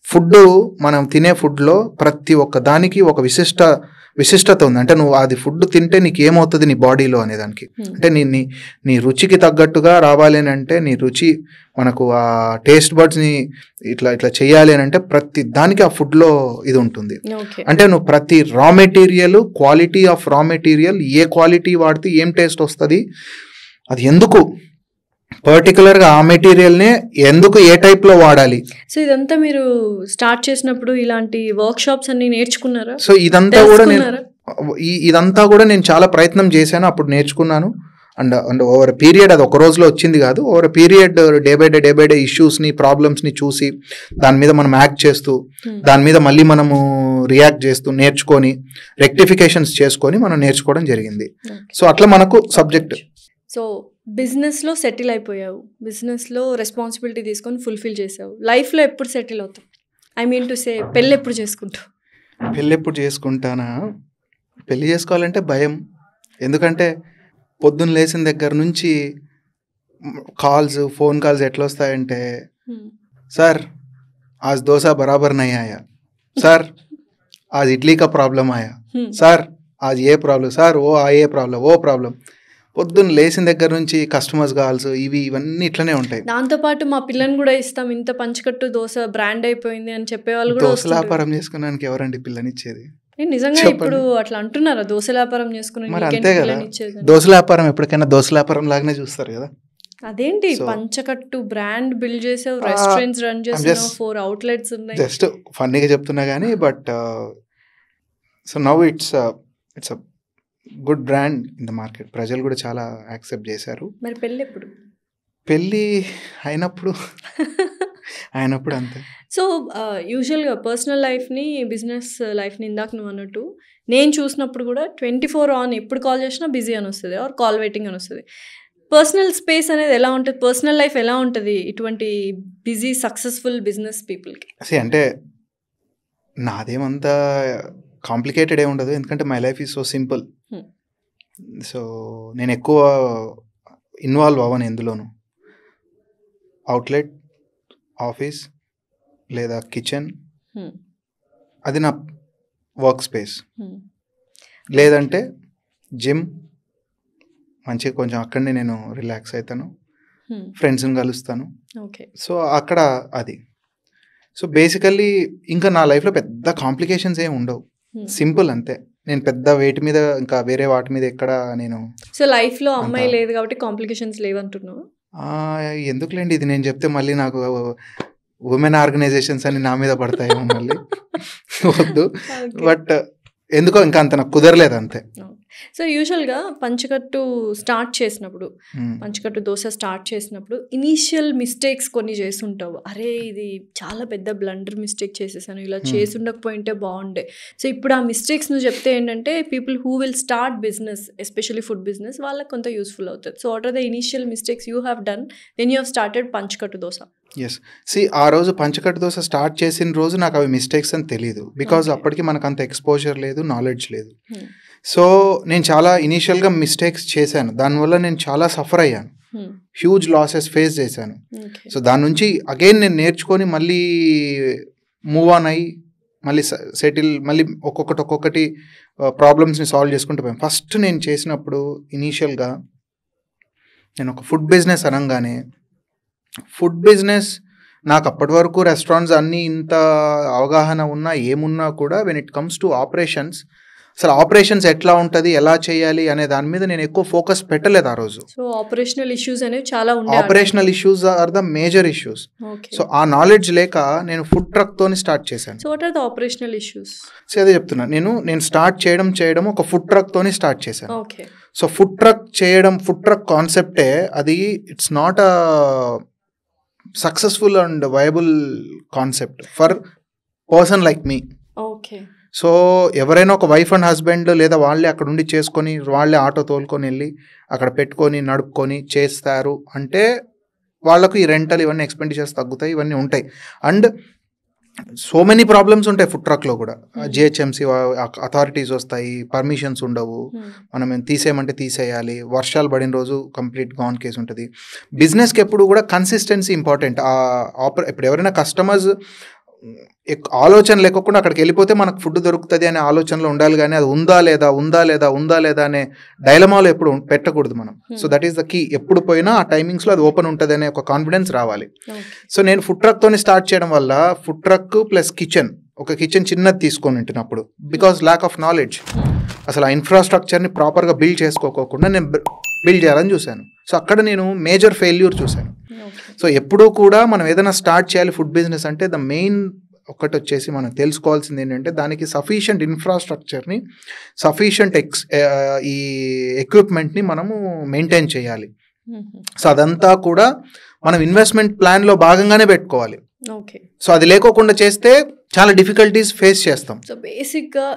Food, మనం తినే ఫుడ్లో ప్రతి ఒక్క దానికి ఒక విశిష్టత ఉంది. అంటే నువ్వు అది ఫుడ్ తింటే నీకు ఏమవుతుంది నీ బాడీలో అనేదానికి, అంటే నీ రుచికి తగ్గట్టుగా రావాలి అని అంటే, నీ రుచి మనకు ఆ టేస్ట్ బర్డ్స్ని ఇట్లా చేయాలి అని అంటే ప్రతి దానికి ఆ ఫుడ్లో ఇది ఉంటుంది. అంటే నువ్వు ప్రతి raw material, quality of raw material, A quality వాడితే ఏం టేస్ట్ వస్తుంది, అది ఎందుకు పర్టికులర్గా ఆ మెటీరియల్నే ఎందుకు ఏ టైప్లో వాడాలి. సో ఇదంతా మీరు స్టార్ట్ చేసినప్పుడు ఇలాంటి వర్క్ షాప్స్ అన్ని నేర్చుకున్నారా? సో ఇదంతా కూడా నేను చాలా ప్రయత్నం చేశాను, అప్పుడు నేర్చుకున్నాను. అండ్ ఓవర్ పీరియడ్, అది ఒక రోజులో వచ్చింది కాదు, over period day by day ఇష్యూస్ని, ప్రాబ్లమ్స్ని చూసి దాని మీద మనం యాక్ట్ చేస్తూ, దాని మీద మళ్ళీ మనము రియాక్ట్ చేస్తూ, నేర్చుకొని రెక్టిఫికేషన్స్ చేసుకొని మనం నేర్చుకోవడం జరిగింది. సో అట్లా మనకు సబ్జెక్ట్. సో బిజినెస్లో సెటిల్ అయిపోయావు, బిజినెస్లో రెస్పాన్సిబిలిటీ తీసుకొని ఫుల్ఫిల్ చేసావు, లైఫ్లో ఎప్పుడు సెటిల్ అవుతావు? ఐ మీన్ టు సే పెళ్ళి ఎప్పుడు చేసుకుంటావు? పెళ్ళి ఎప్పుడు చేసుకుంటానా? పెళ్ళి చేసుకోవాలంటే భయం. ఎందుకంటే పొద్దున్న లేచిన దగ్గర నుంచి ఫోన్ కాల్స్ ఎట్లా వస్తాయంటే, సార్ आज डोसा बराबर नहीं आया, सर आज इडली का प्रॉब्लम आया, सर आज ये प्रॉब्लम, सर ये प्रॉब्लम. పొద్దున్న లేచిన దగ్గర నుంచి కస్టమర్స్ కాల్స్ ఇవన్నీ ఇట్లనే ఉంటాయి. దాంతోపాటు మా పిల్లని కూడా ఇస్తాం, ఇంత పంచకట్టు దోశ బ్రాండ్ అయిపోయింది అని చెప్పేవాళ్ళు కూడా. దోశ వ్యాపారం చేసుకున్నానికి ఎవరండి పిల్లనిచ్చేది? నిజంగా ఇప్పుడు అట్లా అంటున్నారా? దోశ వ్యాపారం చేసుకుని మరి అంతే కదా, దోశ వ్యాపారం ఎప్పటికైనా దోశ వ్యాపారం లాగానే చూస్తారు కదా. అదేంటి పంచకట్టు బ్రాండ్ బిల్డ్ చేసావు, రెస్టారెంట్స్ రన్ చేసావు, 4 outlets ఉన్నాయి. జస్ట్ ఫన్నీగా చెప్తున్నా కానీ but so now it's good brand in the market. ప్రజలు కూడా చాలా యాక్సెప్ట్ చేశారు. మరి పెళ్ళి ఎప్పుడు? పెళ్ళి అయినప్పుడు అంతే. సో యూజువల్గా పర్సనల్ లైఫ్ని, బిజినెస్ లైఫ్ని ఇందాక నువ్వు అన్నట్టు నేను చూసినప్పుడు కూడా 24 on ఎప్పుడు కాల్ చేసినా బిజీ అని వస్తుంది, ఆర్ కాల్ వెయిటింగ్ అని వస్తుంది. పర్సనల్ స్పేస్ అనేది ఎలా ఉంటుంది, పర్సనల్ లైఫ్ ఎలా ఉంటుంది ఇటువంటి బిజీ సక్సెస్ఫుల్ బిజినెస్ పీపుల్కి? అంటే నాదేమంతా కాంప్లికేటెడ్ ఏమి ఉండదు, ఎందుకంటే my life is so simple. So నేను ఎక్కువ ఇన్వాల్వ్ అవ్వను ఎందులోను. అవుట్లెట్, ఆఫీస్ లేదా కిచెన్, అది నా వర్క్ స్పేస్. లేదంటే జిమ్, మంచిగా కొంచెం అక్కడనే నేను రిలాక్స్ అవుతాను, ఫ్రెండ్స్ని కలుస్తాను. సో అక్కడ అది. సో బేసికల్లీ ఇంకా నా లైఫ్లో పెద్ద కాంప్లికేషన్స్ ఏమి ఉండవు, సింపుల్ అంతే. నేను పెద్ద వెయిట్ మీద ఇంకా వేరే వాటి మీద ఎక్కడ నేను. సో లైఫ్లో అమ్మాయి లేదు కాబట్టి కాంప్లికేషన్స్ లేవంటున్నావు? ఎందుకులేండి, ఇది నేను చెప్తే మళ్ళీ నాకు ఉమెన్ ఆర్గనైజేషన్స్ అని నా మీద పడతాయేమో మళ్ళీ. వద్దు. బట్ ఎందుకో ఇంకా అంత నాకు కుదరలేదు అంతే. సో యూజువల్గా పంచకట్టు స్టార్ట్ చేసినప్పుడు, పంచకట్టు దోశ స్టార్ట్ చేసినప్పుడు ఇనీషియల్ మిస్టేక్స్ కొన్ని చేస్తుంటావు. అరే ఇది చాలా పెద్ద బ్లండర్ మిస్టేక్ చేసేసాను, ఇలా చేసి ఉండకపోయింటే బాగుండే. సో ఇప్పుడు ఆ మిస్టేక్స్ నువ్వు చెప్తే ఏంటంటే people who will start business, especially food business, వాళ్ళకి కొంత యూస్ఫుల్ అవుతుంది. So what are the initial mistakes you have done when you have started Panchakattu Dosa? ఆ రోజు పంచకట్టు దోశ స్టార్ట్ చేసిన రోజు నాకు అవి మిస్టేక్స్ అని తెలియదు, బికాజ్ అప్పటికి మనకు అంత ఎక్స్పోజర్ లేదు, నాలెడ్జ్ లేదు. సో నేను చాలా ఇనీషియల్గా మిస్టేక్స్ చేశాను, దానివల్ల నేను చాలా సఫర్ అయ్యాను, హ్యూజ్ లాసెస్ ఫేస్ చేశాను. సో దాని నుంచి అగైన్ నేను నేర్చుకొని మళ్ళీ మూవ్ ఆన్ అయ్యి మళ్ళీ సెటిల్, మళ్ళీ ఒక్కొక్కటి ప్రాబ్లమ్స్ని సాల్వ్ చేసుకుంటూ పోయాను. ఫస్ట్ నేను చేసినప్పుడు ఇనీషియల్గా నేను ఒక ఫుడ్ బిజినెస్ అనగానే, ఫుడ్ బిజినెస్ నాకు అప్పటి వరకు రెస్టారెంట్స్ అన్నీ ఇంత అవగాహన ఉన్నా ఏమున్నా కూడా when it comes to operations, అసలు ఆపరేషన్స్ ఎట్లా ఉంటుంది, ఎలా చేయాలి అనే దాని మీద నేను ఎక్కువ ఫోకస్ పెట్టలేదు ఆ రోజు. సో ఆపరేషనల్ ఇష్యూస్ అనేవి చాలా ఉన్నాయి. Operational issues are the major issues. So ఆ నాలెడ్జ్ లేక నేను ఫుడ్ ట్రక్ తోని స్టార్ట్ చేశాను. So what are the operational issues? So అదే చెప్తున్నా, నేను స్టార్ట్ చేయడం ఒక ఫుడ్ ట్రక్ తోని స్టార్ట్ చేశాను. సో ఫుడ్ ట్రక్ కాన్సెప్టే అది, it's not a successful and viable concept for person like me. So ఎవరైనా ఒక వైఫ్ అండ్ హస్బెండ్ లేదా వాళ్ళే అక్కడ ఉండి చేసుకొని, వాళ్ళే ఆటో తోలుకొని వెళ్ళి అక్కడ పెట్టుకొని నడుపుకొని చేస్తారు అంటే వాళ్ళకు ఈ రెంటల్ ఇవన్నీ ఎక్స్పెండిచర్స్ తగ్గుతాయి, ఇవన్నీ ఉంటాయి. అండ్ సో మెనీ ప్రాబ్లమ్స్ ఉంటాయి ఫుడ్ ట్రక్లో కూడా. జిహెచ్ఎంసీ అథారిటీస్ వస్తాయి, పర్మిషన్స్ ఉండవు, మనం తీసేయమంటే తీసేయాలి, వర్షాలు పడిన రోజు కంప్లీట్ గాన్ కేసు ఉంటుంది. బిజినెస్కి ఎప్పుడు కూడా కన్సిస్టెన్సీ ఇంపార్టెంట్. ఇప్పుడు ఎవరైనా కస్టమర్స్ ఆలోచన లేకుండా అక్కడికి వెళ్ళిపోతే మనకు ఫుడ్ దొరుకుతుంది అనే ఆలోచనలో ఉండాలి, కానీ అది ఉందా లేదా అనే డైలమాలో ఎప్పుడు పెట్టకూడదు మనం. So that is the key. ఎప్పుడు పోయినా ఆ టైమింగ్స్లో అది ఓపెన్ ఉంటుంది అనే ఒక కాన్ఫిడెన్స్ రావాలి. సో నేను ఫుడ్ ట్రక్తోని స్టార్ట్ చేయడం వల్ల ఫుడ్ ట్రక్ ప్లస్ కిచెన్, ఒక కిచెన్ చిన్నది తీసుకొని ఉంటున్నప్పుడు, బికాస్ ల్యాక్ ఆఫ్ నాలెడ్జ్, అసలు ఆ ఇన్ఫ్రాస్ట్రక్చర్ని ప్రాపర్గా బిల్డ్ చేసుకోకుండా నేను బిల్డ్ చేయాలని చూశాను. సో అక్కడ నేను మేజర్ ఫెయిల్యూర్ చూశాను. సో ఎప్పుడూ కూడా మనం ఏదైనా స్టార్ట్ చేయాలి ఫుడ్ బిజినెస్ అంటే ద మెయిన్ ఒకటి వచ్చేసి మనం తెలుసుకోవాల్సింది ఏంటంటే దానికి సఫిషియంట్ ఇన్ఫ్రాస్ట్రక్చర్ని, సఫిషియంట్ ఈ ఎక్విప్మెంట్ని మనము మెయింటైన్ చేయాలి. సో అదంతా కూడా మనం ఇన్వెస్ట్మెంట్ ప్లాన్లో భాగంగానే పెట్టుకోవాలి. సో అది లేకోకుండా చేస్తే చాలా డిఫికల్టీస్ ఫేస్ చేస్తాం. సో బేసిక్గా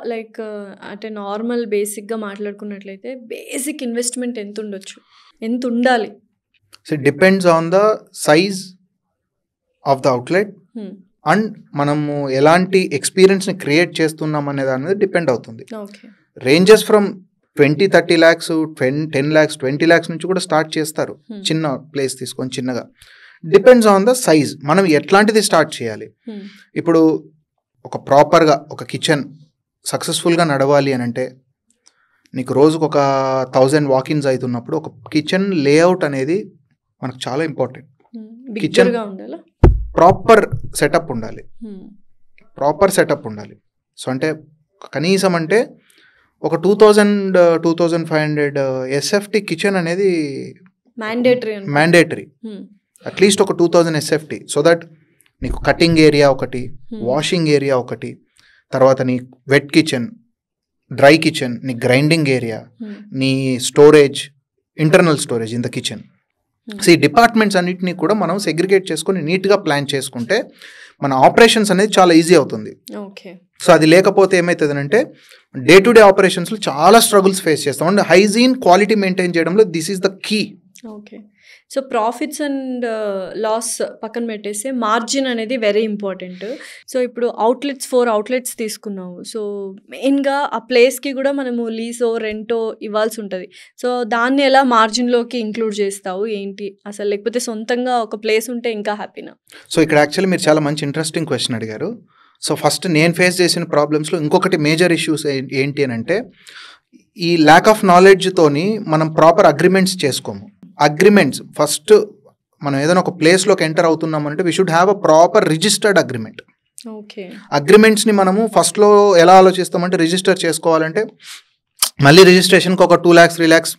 అంటే నార్మల్ బేసిక్గా మాట్లాడుకున్నట్లయితే బేసిక్ ఇన్వెస్ట్మెంట్ ఎంత ఉండొచ్చు ఎంత ఉండాలి? So it depends on the size of the outlet and మనము ఎలాంటి ఎక్స్పీరియన్స్ని క్రియేట్ చేస్తున్నాం అనే దాని మీద డిపెండ్ అవుతుంది. Ranges from 20-30 lakhs, 10 lakhs, 20 lakhs నుంచి కూడా స్టార్ట్ చేస్తారు. చిన్న ప్లేస్ తీసుకొని చిన్నగా. Depends on the size. మనం ఎట్లాంటిది స్టార్ట్ చేయాలి. ఇప్పుడు ఒక ప్రాపర్గా ఒక కిచెన్ సక్సెస్ఫుల్గా నడవాలి అని అంటే నీకు రోజుకు ఒక 1000 వాకిన్స్ అవుతున్నప్పుడు ఒక కిచెన్ లేఅవుట్ అనేది మనకు చాలా ఇంపార్టెంట్. కిచెన్ ప్రాపర్ సెటప్ ఉండాలి. సో అంటే కనీసం అంటే ఒక 2000-2500 SFT కిచెన్ అనేది మ్యాండేటరీ. అట్లీస్ట్ ఒక 2000 SFT. సో దట్ నీకు కటింగ్ ఏరియా ఒకటి, వాషింగ్ ఏరియా ఒకటి, తర్వాత నీ వెట్ కిచెన్, డ్రై కిచెన్, నీ గ్రైండింగ్ ఏరియా, నీ storage, internal storage in the kitchen. So ఈ డిపార్ట్మెంట్స్ అన్నిటినీ కూడా మనం సెగ్రిగేట్ చేసుకొని నీట్గా ప్లాన్ చేసుకుంటే మన ఆపరేషన్స్ అనేది చాలా ఈజీ అవుతుంది. సో అది లేకపోతే ఏమవుతుంది అంటే డే టు డే ఆపరేషన్స్లో చాలా స్ట్రగుల్స్ ఫేస్ చేస్తాం. అండ్ హైజీన్, క్వాలిటీ మెయింటైన్ చేయడంలో this is the key. Okay. So profits and loss పక్కన పెట్టేస్తే మార్జిన్ అనేది వెరీ ఇంపార్టెంట్. సో ఇప్పుడు 4 అవుట్లెట్స్ తీసుకున్నావు. సో మెయిన్గా ఆ ప్లేస్కి కూడా మనము లీజో రెంటో ఇవ్వాల్సి ఉంటుంది. సో దాన్ని ఎలా మార్జిన్లోకి ఇంక్లూడ్ చేస్తావు ఏంటి అసలు? లేకపోతే సొంతంగా ఒక ప్లేస్ ఉంటే ఇంకా హ్యాపీనా? సో ఇక్కడ యాక్చువల్లీ మీరు చాలా మంచి ఇంట్రెస్టింగ్ క్వశ్చన్ అడిగారు. సో ఫస్ట్ నేను ఫేస్ చేసిన ప్రాబ్లమ్స్లో ఇంకొకటి మేజర్ ఇష్యూస్ ఏంటి అని అంటే ఈ ల్యాక్ ఆఫ్ నాలెడ్జ్తోని మనం ప్రాపర్ అగ్రిమెంట్స్ చేసుకోము. అగ్రిమెంట్స్ ఫస్ట్ మనం ఏదైనా ఒక ప్లేస్లోకి ఎంటర్ అవుతున్నామంటే we should have a proper registered agreement. అగ్రిమెంట్స్ని మనము ఫస్ట్లో ఎలా ఆలోచిస్తామంటే రిజిస్టర్ చేసుకోవాలంటే మళ్ళీ రిజిస్ట్రేషన్కి ఒక 2 lakhs 3 lakhs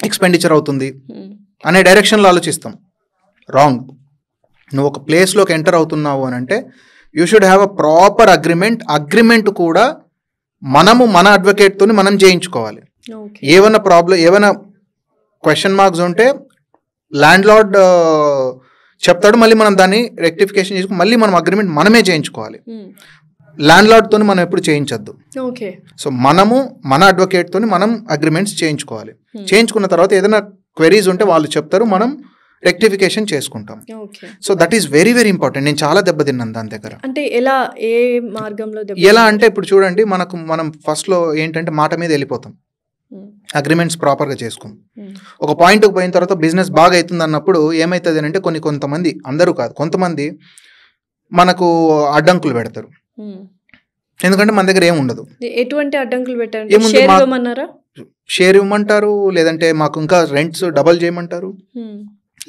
ఎక్స్పెండిచర్ అవుతుంది అనే డైరెక్షన్లో ఆలోచిస్తాం. రాంగ్. నువ్వు ఒక ప్లేస్లోకి ఎంటర్ అవుతున్నావు అని అంటే you should have a proper agreement కూడా మనము మన అడ్వకేట్తో మనం చేయించుకోవాలి. ఏమైనా క్వశ్చన్ మార్క్స్ ఉంటే ల్యాండ్ లార్డ్ చెప్తాడు, మళ్ళీ మనం దాన్ని రెక్టిఫికేషన్ చేసుకుని మళ్ళీ మనం అగ్రిమెంట్ మనమే చేయించుకోవాలి. ల్యాండ్ లార్డ్తో మనం ఎప్పుడు చేయించద్దు. సో మనము మన అడ్వకేట్తో మనం అగ్రిమెంట్స్ చేయించుకోవాలి. చేయించుకున్న తర్వాత ఏదైనా క్వెరీస్ ఉంటే వాళ్ళు చెప్తారు, మనం రెక్టిఫికేషన్ చేసుకుంటాం. So that is very very important. నేను చాలా దెబ్బతిన్నాను దాని దగ్గర. అంటే ఏ మార్గంలో ఎలా అంటే ఇప్పుడు చూడండి, మనం ఫస్ట్లో ఏంటంటే మాట మీద వెళ్ళిపోతాం, అగ్రిమెంట్స్ ప్రాపర్గా చేసుకోం. ఒక పాయింట్కి పోయిన తర్వాత బిజినెస్ బాగా అవుతుంది అన్నప్పుడు ఏమవుతుంది అంటే కొంతమంది, అందరూ కాదు కొంతమంది మనకు అడ్డంకులు పెడతారు. ఎందుకంటే మన దగ్గర ఏమి ఉండదు. ఎటువంటి అడ్డంకులు పెట్టారు? షేర్ ఇవ్వమంటారు, లేదంటే మాకు ఇంకా రెంట్స్ డబల్ చేయమంటారు,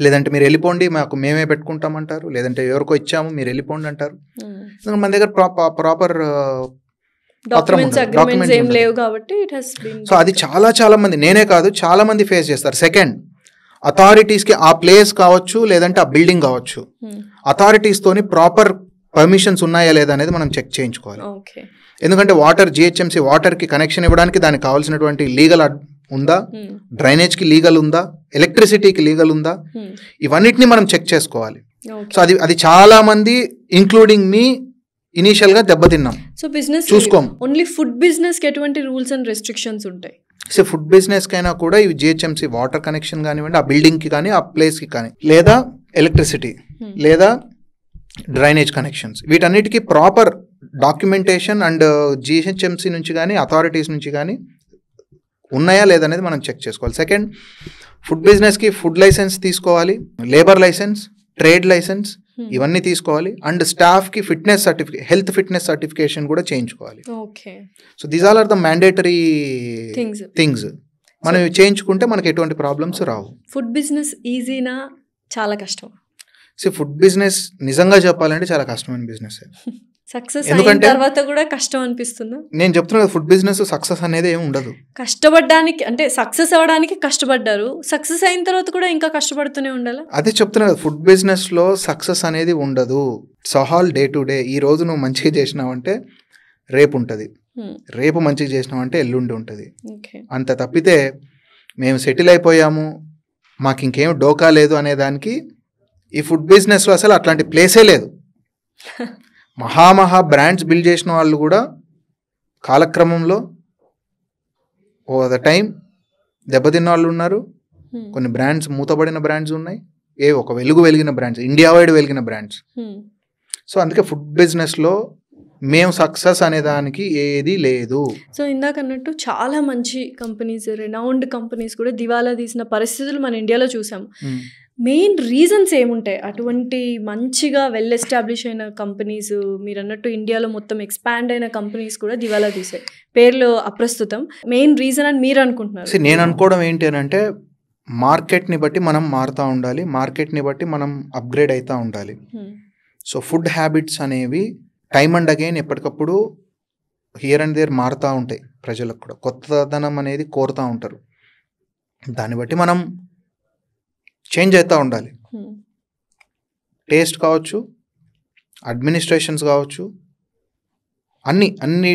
లేదంటే మీరు వెళ్ళిపోండి మాకు మేమే పెట్టుకుంటామంటారు, లేదంటే ఎవరికో ఇచ్చాము మీరు వెళ్ళిపోండి అంటారు. ఎందుకంటే మన దగ్గర ప్రాపర్ సో అది చాలా మంది, నేనే కాదు చాలా మంది ఫేస్ చేస్తారు. సెకండ్, అథారిటీస్కి ఆ ప్లేస్ కావచ్చు లేదంటే ఆ బిల్డింగ్ కావచ్చు, అథారిటీస్తోని ప్రాపర్ పర్మిషన్స్ ఉన్నాయా లేదా అనేది మనం చెక్ చేయించుకోవాలి. ఎందుకంటే GHMC వాటర్కి కనెక్షన్ ఇవ్వడానికి దానికి కావాల్సినటువంటి లీగల్ ఉందా, డ్రైనేజ్కి లీగల్ ఉందా, ఎలక్ట్రిసిటీకి లీగల్ ఉందా, ఇవన్నిటిని మనం చెక్ చేసుకోవాలి. సో అది చాలా మంది ఇంక్లూడింగ్ మీ ఇనిషియల్ గా దెబ్బతిన్నాం. సో బిజినెస్ చూసుకోం. ఓన్లీ ఫుడ్ బిజినెస్ కి ఎటువంటి రూల్స్ అండ్ రెస్ట్రిక్షన్స్ ఉంటాయి? సో ఫుడ్ బిజినెస్ కైనా కూడా ఇవి GHMC వాటర్ కనెక్షన్ కానివ్వండి, ఆ బిల్డింగ్ కి కానీ ఆ ప్లేస్ కి కానీ, లేదా ఎలక్ట్రిసిటీ లేదా డ్రైనేజ్ కనెక్షన్స్, వీటన్నిటికీ ప్రాపర్ డాక్యుమెంటేషన్ అండ్ GHMC నుంచి కానీ అథారిటీస్ నుంచి కానీ ఉన్నాయా లేదనేది మనం చెక్ చేసుకోవాలి. సెకండ్, ఫుడ్ బిజినెస్కి ఫుడ్ లైసెన్స్ తీసుకోవాలి, లేబర్ లైసెన్స్, ట్రేడ్ లైసెన్స్ ఇవన్నీ తీసుకోవాలి. అండ్ స్టాఫ్కి fitness certificate, health fitness certification కూడా చేయించుకోవాలి. So these all are the mandatory things. మనం చేయించుకుంటే మనకి ఎటువంటి ప్రాబ్లమ్స్ రావు. ఫుడ్ బిజినెస్ ఈజీనా చాలా కష్టం? సో ఫుడ్ బిజినెస్ నిజంగా చెప్పాలంటే చాలా కష్టమైన బిజినెస్. సక్సెస్ అయిన తర్వాత కూడా కష్టం అనిపిస్తుందా? నేను చెప్తున్నా ఫుడ్ బిజినెస్ సక్సెస్ అనేది ఏమి ఉండదు. కష్టపడడానికి అంటే సక్సెస్ అవ్వడానికి కష్టపడ్డారు, సక్సెస్ అయిన తర్వాత కూడా ఇంకా కష్టపడుతూనే ఉండాలి. అదే చెప్తున్నా, ఫుడ్ బిజినెస్ లో సక్సెస్ అనేది ఉండదు. సహాల్ డే టు డే. ఈ రోజు నువ్వు మంచిగా చేసినావంటే రేపు ఉంటుంది, రేపు మంచిగా చేసినావంటే ఎల్లుండి ఉంటుంది. అంత తప్పితే మేము సెటిల్ అయిపోయాము మాకు ఇంకేం డోకా లేదు అనే దానికి ఈ ఫుడ్ బిజినెస్లో అసలు అట్లాంటి ప్లేసే లేదు. మహా బ్రాండ్స్ బిల్డ్ చేసిన వాళ్ళు కూడా కాలక్రమంలో ఓవర్ ద టైం దెబ్బతిన్న వాళ్ళు ఉన్నారు, కొన్ని బ్రాండ్స్ మూతబడిన బ్రాండ్స్ ఉన్నాయి, ఒక వెలిగిన బ్రాండ్స్, ఇండియా వైడ్ వెలిగిన బ్రాండ్స్. సో అందుకే ఫుడ్ బిజినెస్లో మేము సక్సెస్ అనే దానికి ఏది లేదు. సో ఇందాక అన్నట్టు చాలా మంచి కంపెనీస్, రెనౌండ్ కంపెనీస్ కూడా దివాలా తీసిన పరిస్థితులు మన ఇండియాలో చూసాం. మెయిన్ రీజన్స్ ఏముంటాయి అటువంటి మంచిగా వెల్ ఎస్టాబ్లిష్ అయిన కంపెనీస్, మీరు అన్నట్టు ఇండియాలో మొత్తం ఎక్స్పాండ్ అయిన కంపెనీస్ కూడా దివాలా తీసాయి, పేర్లు అప్రస్తుతం, మెయిన్ రీజన్ అని మీరు అనుకుంటున్నారు? నేను అనుకోవడం ఏంటి అని అంటే, మార్కెట్ని బట్టి మనం మారుతూ ఉండాలి, మార్కెట్ని బట్టి మనం అప్గ్రేడ్ అవుతూ ఉండాలి. సో ఫుడ్ హ్యాబిట్స్ అనేవి టైమ్ అండ్ అగైన్ ఎప్పటికప్పుడు హియర్ అండ్ దేర్ మారుతూ ఉంటాయి. ప్రజలకు కూడా కొత్తదనం అనేది కోరుతూ ఉంటారు, దాన్ని బట్టి మనం చేంజ్ అవుతూ ఉండాలి. టేస్ట్ కావచ్చు, అడ్మినిస్ట్రేషన్స్ కావచ్చు, అన్ని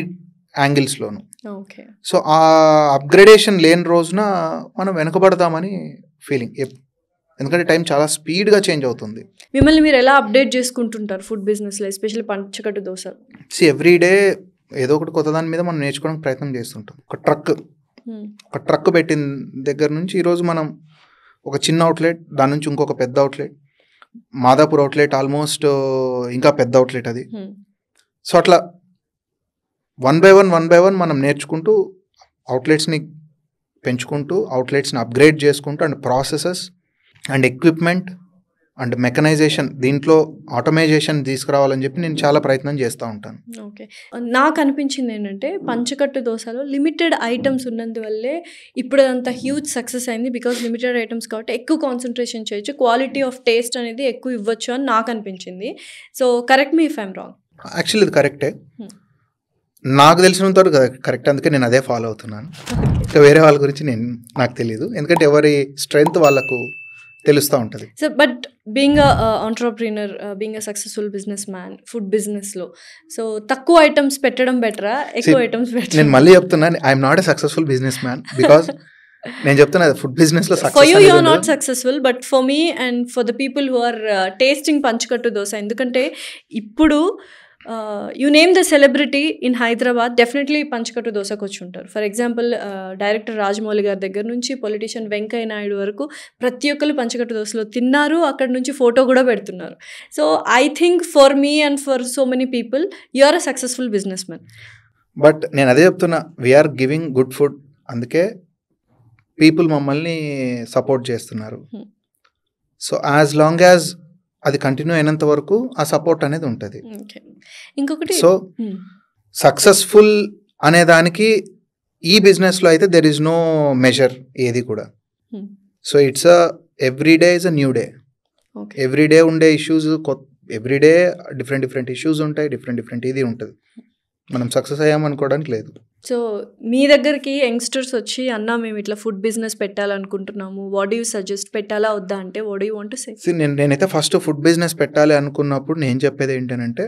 యాంగిల్స్లోను. సో ఆ అప్గ్రేడేషన్ లేని రోజున మనం వెనుకబడతామని ఫీలింగ్. ఎందుకంటే టైం చాలా స్పీడ్గా చేంజ్ అవుతుంది. మిమ్మల్ని మీరు ఎలా అప్డేట్ చేసుకుంటుంటారు ఫుడ్ బిజినెస్లో, ఎస్పెషల్లీ పంచకట్టు దోశ? ఎవ్రీ డే ఏదో ఒకటి కొత్త దాని మీద మనం నేర్చుకోవడానికి ప్రయత్నం చేస్తుంటాం. ఒక ట్రక్ పెట్టిన దగ్గర నుంచి ఈరోజు మనం ఒక చిన్న అవుట్లెట్, దాని నుంచి ఇంకొక పెద్ద అవుట్లెట్, మాదాపూర్ అవుట్లెట్ ఆల్మోస్ట్ ఇంకా పెద్ద అవుట్లెట్ అది. సో అట్లా వన్ బై వన్ మనం నేర్చుకుంటూ అవుట్లెట్స్ని పెంచుకుంటూ, అవుట్లెట్స్ని అప్గ్రేడ్ చేసుకుంటూ, and processes and equipment and mechanisation, దీంట్లో ఆటోమైజేషన్ తీసుకురావాలని చెప్పి నేను చాలా ప్రయత్నం చేస్తూ ఉంటాను. ఓకే, నాకు అనిపించింది ఏంటంటే పంచకట్టు దోశలో లిమిటెడ్ ఐటమ్స్ ఉన్నందువల్లే ఇప్పుడు అంత హ్యూజ్ సక్సెస్ అయింది. బికాస్ లిమిటెడ్ ఐటమ్స్ కాబట్టి ఎక్కువ కాన్సన్ట్రేషన్ చేయొచ్చు, క్వాలిటీ ఆఫ్ టేస్ట్ అనేది ఎక్కువ ఇవ్వచ్చు అని నాకు అనిపించింది. So correct me if I'm wrong. Actually ఇది కరెక్టే, నాకు తెలిసినంత వరకు కరెక్ట్, అందుకే నేను అదే ఫాలో అవుతున్నాను. ఇంకా వేరే వాళ్ళ గురించి నాకు తెలియదు, ఎందుకంటే ఎవరి స్ట్రెంగ్త్ వాళ్ళకు తెలుస్తూ ఉంటుంది. So but being entrepreneur, being successful business man food బిజినెస్లో, సో తక్కువ ఐటమ్స్ పెట్టడం బెటరా, ఎక్కువ ఐటమ్స్ పెట్టడం? నేను మళ్ళీ చెప్తున్నాను, I'm not a successful business man, because నేను చెప్తున్నా ఫుడ్ బిజినెస్ లో for you are not successful, but for me and for the people who are tasting Panchakattu Dosa. ఎందుకంటే ఇప్పుడు you name the celebrity in Hyderabad, definitely Panchakattu దోశకు వచ్చి ఉంటారు. ఫర్ ఎగ్జాంపుల్ డైరెక్టర్ రాజమౌళి గారి దగ్గర నుంచి పొలిటీషియన్ వెంకయ్య నాయుడు వరకు ప్రతి ఒక్కరు పంచకట్టు దోశలో తిన్నారు, అక్కడ నుంచి ఫోటో కూడా పెడుతున్నారు. So I think for me and for so many people you are a successful business man. But నేను అదే చెప్తున్నా, వీఆర్ గివింగ్ గుడ్ ఫుడ్, అందుకే పీపుల్ మమ్మల్ని సపోర్ట్ చేస్తున్నారు. సో యాజ్ లాంగ్ యాజ్ అది కంటిన్యూ అయినంత వరకు ఆ సపోర్ట్ అనేది ఉంటుంది. ఇంకొకటి, సో సక్సెస్ఫుల్ అనే దానికి ఈ బిజినెస్లో అయితే దెర్ ఈజ్ నో మెజర్ ఏది కూడా. So it's every day is a new day. Every day ఉండే issues, every day different issues ఉంటాయి, డిఫరెంట్ ఇది ఉంటుంది. మనం సక్సెస్ అయ్యామనుకోవడానికి లేదు. సో మీ దగ్గరికి యంగ్స్టర్స్ వచ్చి అన్నా మేము ఇట్లా ఫుడ్ బిజినెస్ పెట్టాలనుకుంటున్నాము, వాట్ డూ యూ సజెస్ట్, పెట్టాలా వద్దా అంటే what do you want to say? నేనైతే ఫస్ట్ ఫుడ్ బిజినెస్ పెట్టాలి అనుకున్నప్పుడు నేను చెప్పేది ఏంటంటే,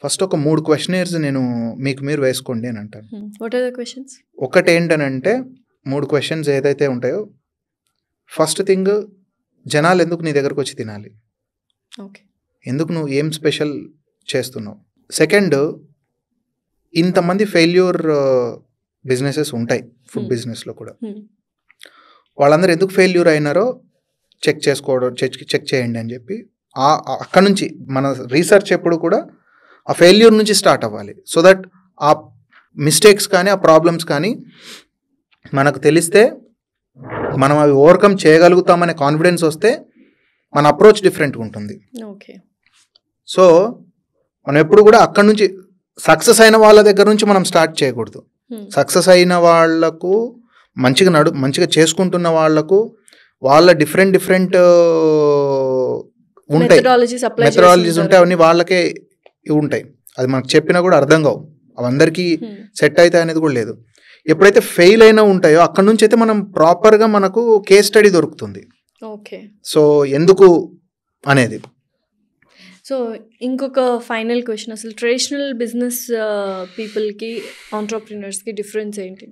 ఫస్ట్ ఒక 3 క్వశ్చనర్స్ నేను మీకు మీరు వేసుకోండి అని అంటాను. What are the questions? ఒకటి ఏంటనంటే 3 క్వశ్చన్స్ ఏదైతే ఉంటాయో, ఫస్ట్ థింగ్, జనాలు ఎందుకు నీ దగ్గరకు వచ్చి తినాలి, ఓకే, ఎందుకు నువ్వు ఏం స్పెషల్ చేస్తున్నావు. సెకండ్, ఇంతమంది ఫెయిల్యూర్ బిజినెసెస్ ఉంటాయి ఫుడ్ బిజినెస్లో కూడా, వాళ్ళందరూ ఎందుకు ఫెయిల్యూర్ అయినారో చెక్ చేయండి అని చెప్పి, అక్కడ నుంచి మన రీసెర్చ్ ఎప్పుడు కూడా ఆ ఫెయిల్యూర్ నుంచి స్టార్ట్ అవ్వాలి. సో దట్ ఆ మిస్టేక్స్ కానీ ఆ ప్రాబ్లమ్స్ కానీ మనకు తెలిస్తే మనం అవి ఓవర్కమ్ చేయగలుగుతామనే కాన్ఫిడెన్స్ వస్తే మన అప్రోచ్ డిఫరెంట్గా ఉంటుంది. ఓకే, సో మనం ఎప్పుడు కూడా అక్కడ నుంచి, సక్సెస్ అయిన వాళ్ళ దగ్గర నుంచి మనం స్టార్ట్ చేయకూడదు. సక్సెస్ అయిన వాళ్లకు, మంచిగా చేసుకుంటున్న వాళ్లకు వాళ్ళ డిఫరెంట్ ఉంటాయి, మెథడాలజీస్ ఉంటాయి, అవన్నీ వాళ్ళకే ఉంటాయి. అది మనకు చెప్పినా కూడా అర్థం కావు, అవి అందరికీ సెట్ అవుతాయి అనేది కూడా లేదు. ఎప్పుడైతే ఫెయిల్ అయినా ఉంటాయో అక్కడ నుంచి అయితే మనం ప్రాపర్గా మనకు కేస్ స్టడీ దొరుకుతుంది. ఓకే, సో ఎందుకు అనేది. సో ఇంకొక ఫైనల్ క్వశ్చన్, అసలు ట్రెడిషనల్ బిజినెస్ పీపుల్కి, ఆంట్రప్రీనర్స్కి డిఫరెన్స్ ఏంటి?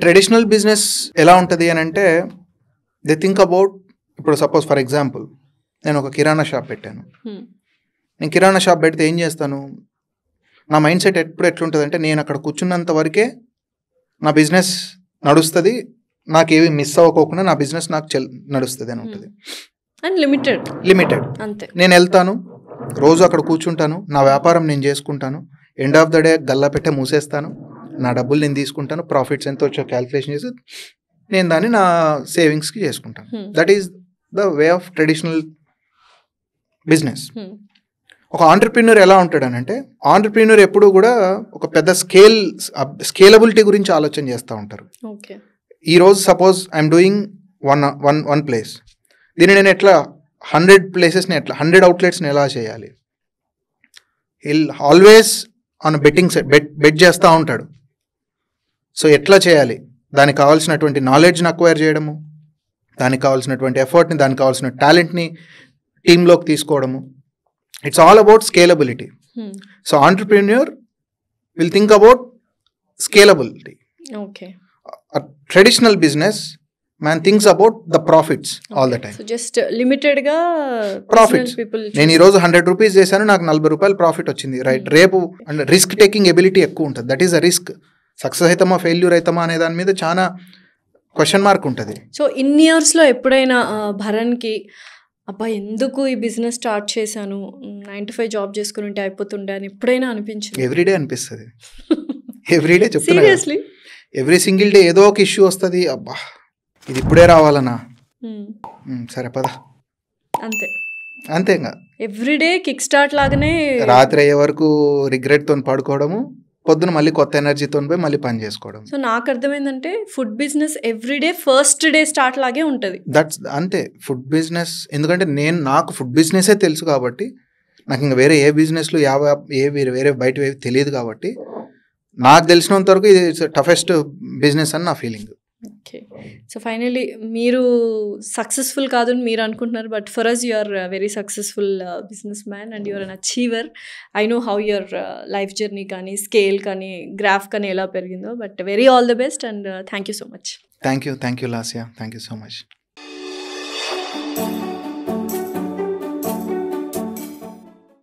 ట్రెడిషనల్ బిజినెస్ ఎలా ఉంటుంది అని అంటే, దే థింక్ అబౌట్, ఇప్పుడు సపోజ్ ఫర్ ఎగ్జాంపుల్ నేను ఒక కిరాణా షాప్ పెట్టాను. నేను కిరాణా షాప్ పెడితే ఏం చేస్తాను, నా మైండ్ సెట్ ఎప్పుడు ఎట్లుంటుంది అంటే, నేను అక్కడ కూర్చున్నంత వరకే నా బిజినెస్ నడుస్తుంది, నాకేవి మిస్ అవ్వకోకుండా నా బిజినెస్ నాకు నడుస్తుంది అని ఉంటుంది. అండ్ లిమిటెడ్ అంతే. నేను వెళ్తాను, రోజు అక్కడ కూర్చుంటాను, నా వ్యాపారం నేను చేసుకుంటాను, end of the day Galla పెట్టే మూసేస్తాను, నా డబ్బులు నేను తీసుకుంటాను, ప్రాఫిట్స్ ఎంత వచ్చో క్యాల్కులేషన్ చేసి నేను దాన్ని నా సేవింగ్స్కి చేసుకుంటాను. That is the way of traditional business. ఒక ఆంటర్ప్రీన్యూర్ ఎలా ఉంటాడనంటే, ఆంటర్ప్రీన్యూర్ ఎప్పుడు కూడా ఒక పెద్ద స్కేలబిలిటీ గురించి ఆలోచన చేస్తూ ఉంటారు. ఈరోజు suppose I'm doing one place, దీన్ని నేను ఎట్లా 100 ప్లేసెస్ని ఎట్లా 100 అవుట్లెట్స్ని ఎలా చేయాలి, ఆల్వేస్ ఆన్ బెట్టింగ్ బెట్ చేస్తూ ఉంటాడు. సో ఎట్లా చేయాలి, దానికి కావాల్సినటువంటి నాలెడ్జ్ని అక్వైర్ చేయడము, దానికి కావాల్సినటువంటి ఎఫర్ట్ని, దానికి కావాల్సిన టాలెంట్ని టీంలోకి తీసుకోవడము. It's all about scalability. So entrepreneur will think about scalability. Traditional business man thinks about the profits all the time. Just limited గా ప్రాఫిట్స్. నేను ఈ రోజు 100 రూపీస్ చేశాను, నాకు 40 రూపాయలు ప్రాఫిట్ వచ్చింది, రైట్. రేపు రిస్క్ టేకింగ్ ఎబిలిటీ ఎక్కువ ఉంటుంది. That is a risk. Success అవుతామా ఫెయిల్యూర్ అవుతామా అనే దాని మీద చాలా క్వశ్చన్ మార్క్ ఉంటుంది. సో ఇన్ని ఇయర్స్లో ఎప్పుడైనా భరణ్కి అబ్బా ఎందుకు ఈ బిజినెస్ స్టార్ట్ చేశాను, 9 to 5 జాబ్ చేసుకుని ఉంటే అయిపోతుండే అని ఎప్పుడైనా అనిపించింది? ఎవ్రీడే అనిపిస్తుంది. ఎవ్రీడే చెప్తున్నా, ఎవ్రీ సింగిల్ డే ఏదో ఒక ఇష్యూ వస్తుంది. అబ్బా ఇది ఇప్పుడే రావాలనా, సరే పద అంతే. ఇంకా ఎవ్రీడే కిక్ స్టార్ట్ లాగానే రాత్రి అయ్యే వరకు రిగ్రెట్తో పడుకోవడము, పొద్దున మళ్ళీ కొత్త ఎనర్జీతో పోయి మళ్ళీ పని చేసుకోవడం. సో నాకు అర్థమైందంటే food business everyday first day start లాగే ఉంటుంది. దట్స్ అంతే ఫుడ్ బిజినెస్. ఎందుకంటే నాకు ఫుడ్ బిజినెసే తెలుసు కాబట్టి, నాకు ఇంకా వేరే ఏ బిజినెస్లు వేరే బయట తెలియదు కాబట్టి, నాకు తెలిసినంత వరకు ఇది టఫెస్ట్ బిజినెస్ అని నా ఫీలింగ్. ఓకే. సో ఫైనలీ మీరు సక్సెస్ఫుల్ కాదు అని మీరు అనుకుంటున్నారు, but for us you are very successful business man and you're an achiever. I know how your life journey కానీ స్కేల్ కానీ గ్రాఫ్ కానీ ఎలా పెరిగిందో, but very all the best and thank you so much. Thank you Lasya, thank you so much.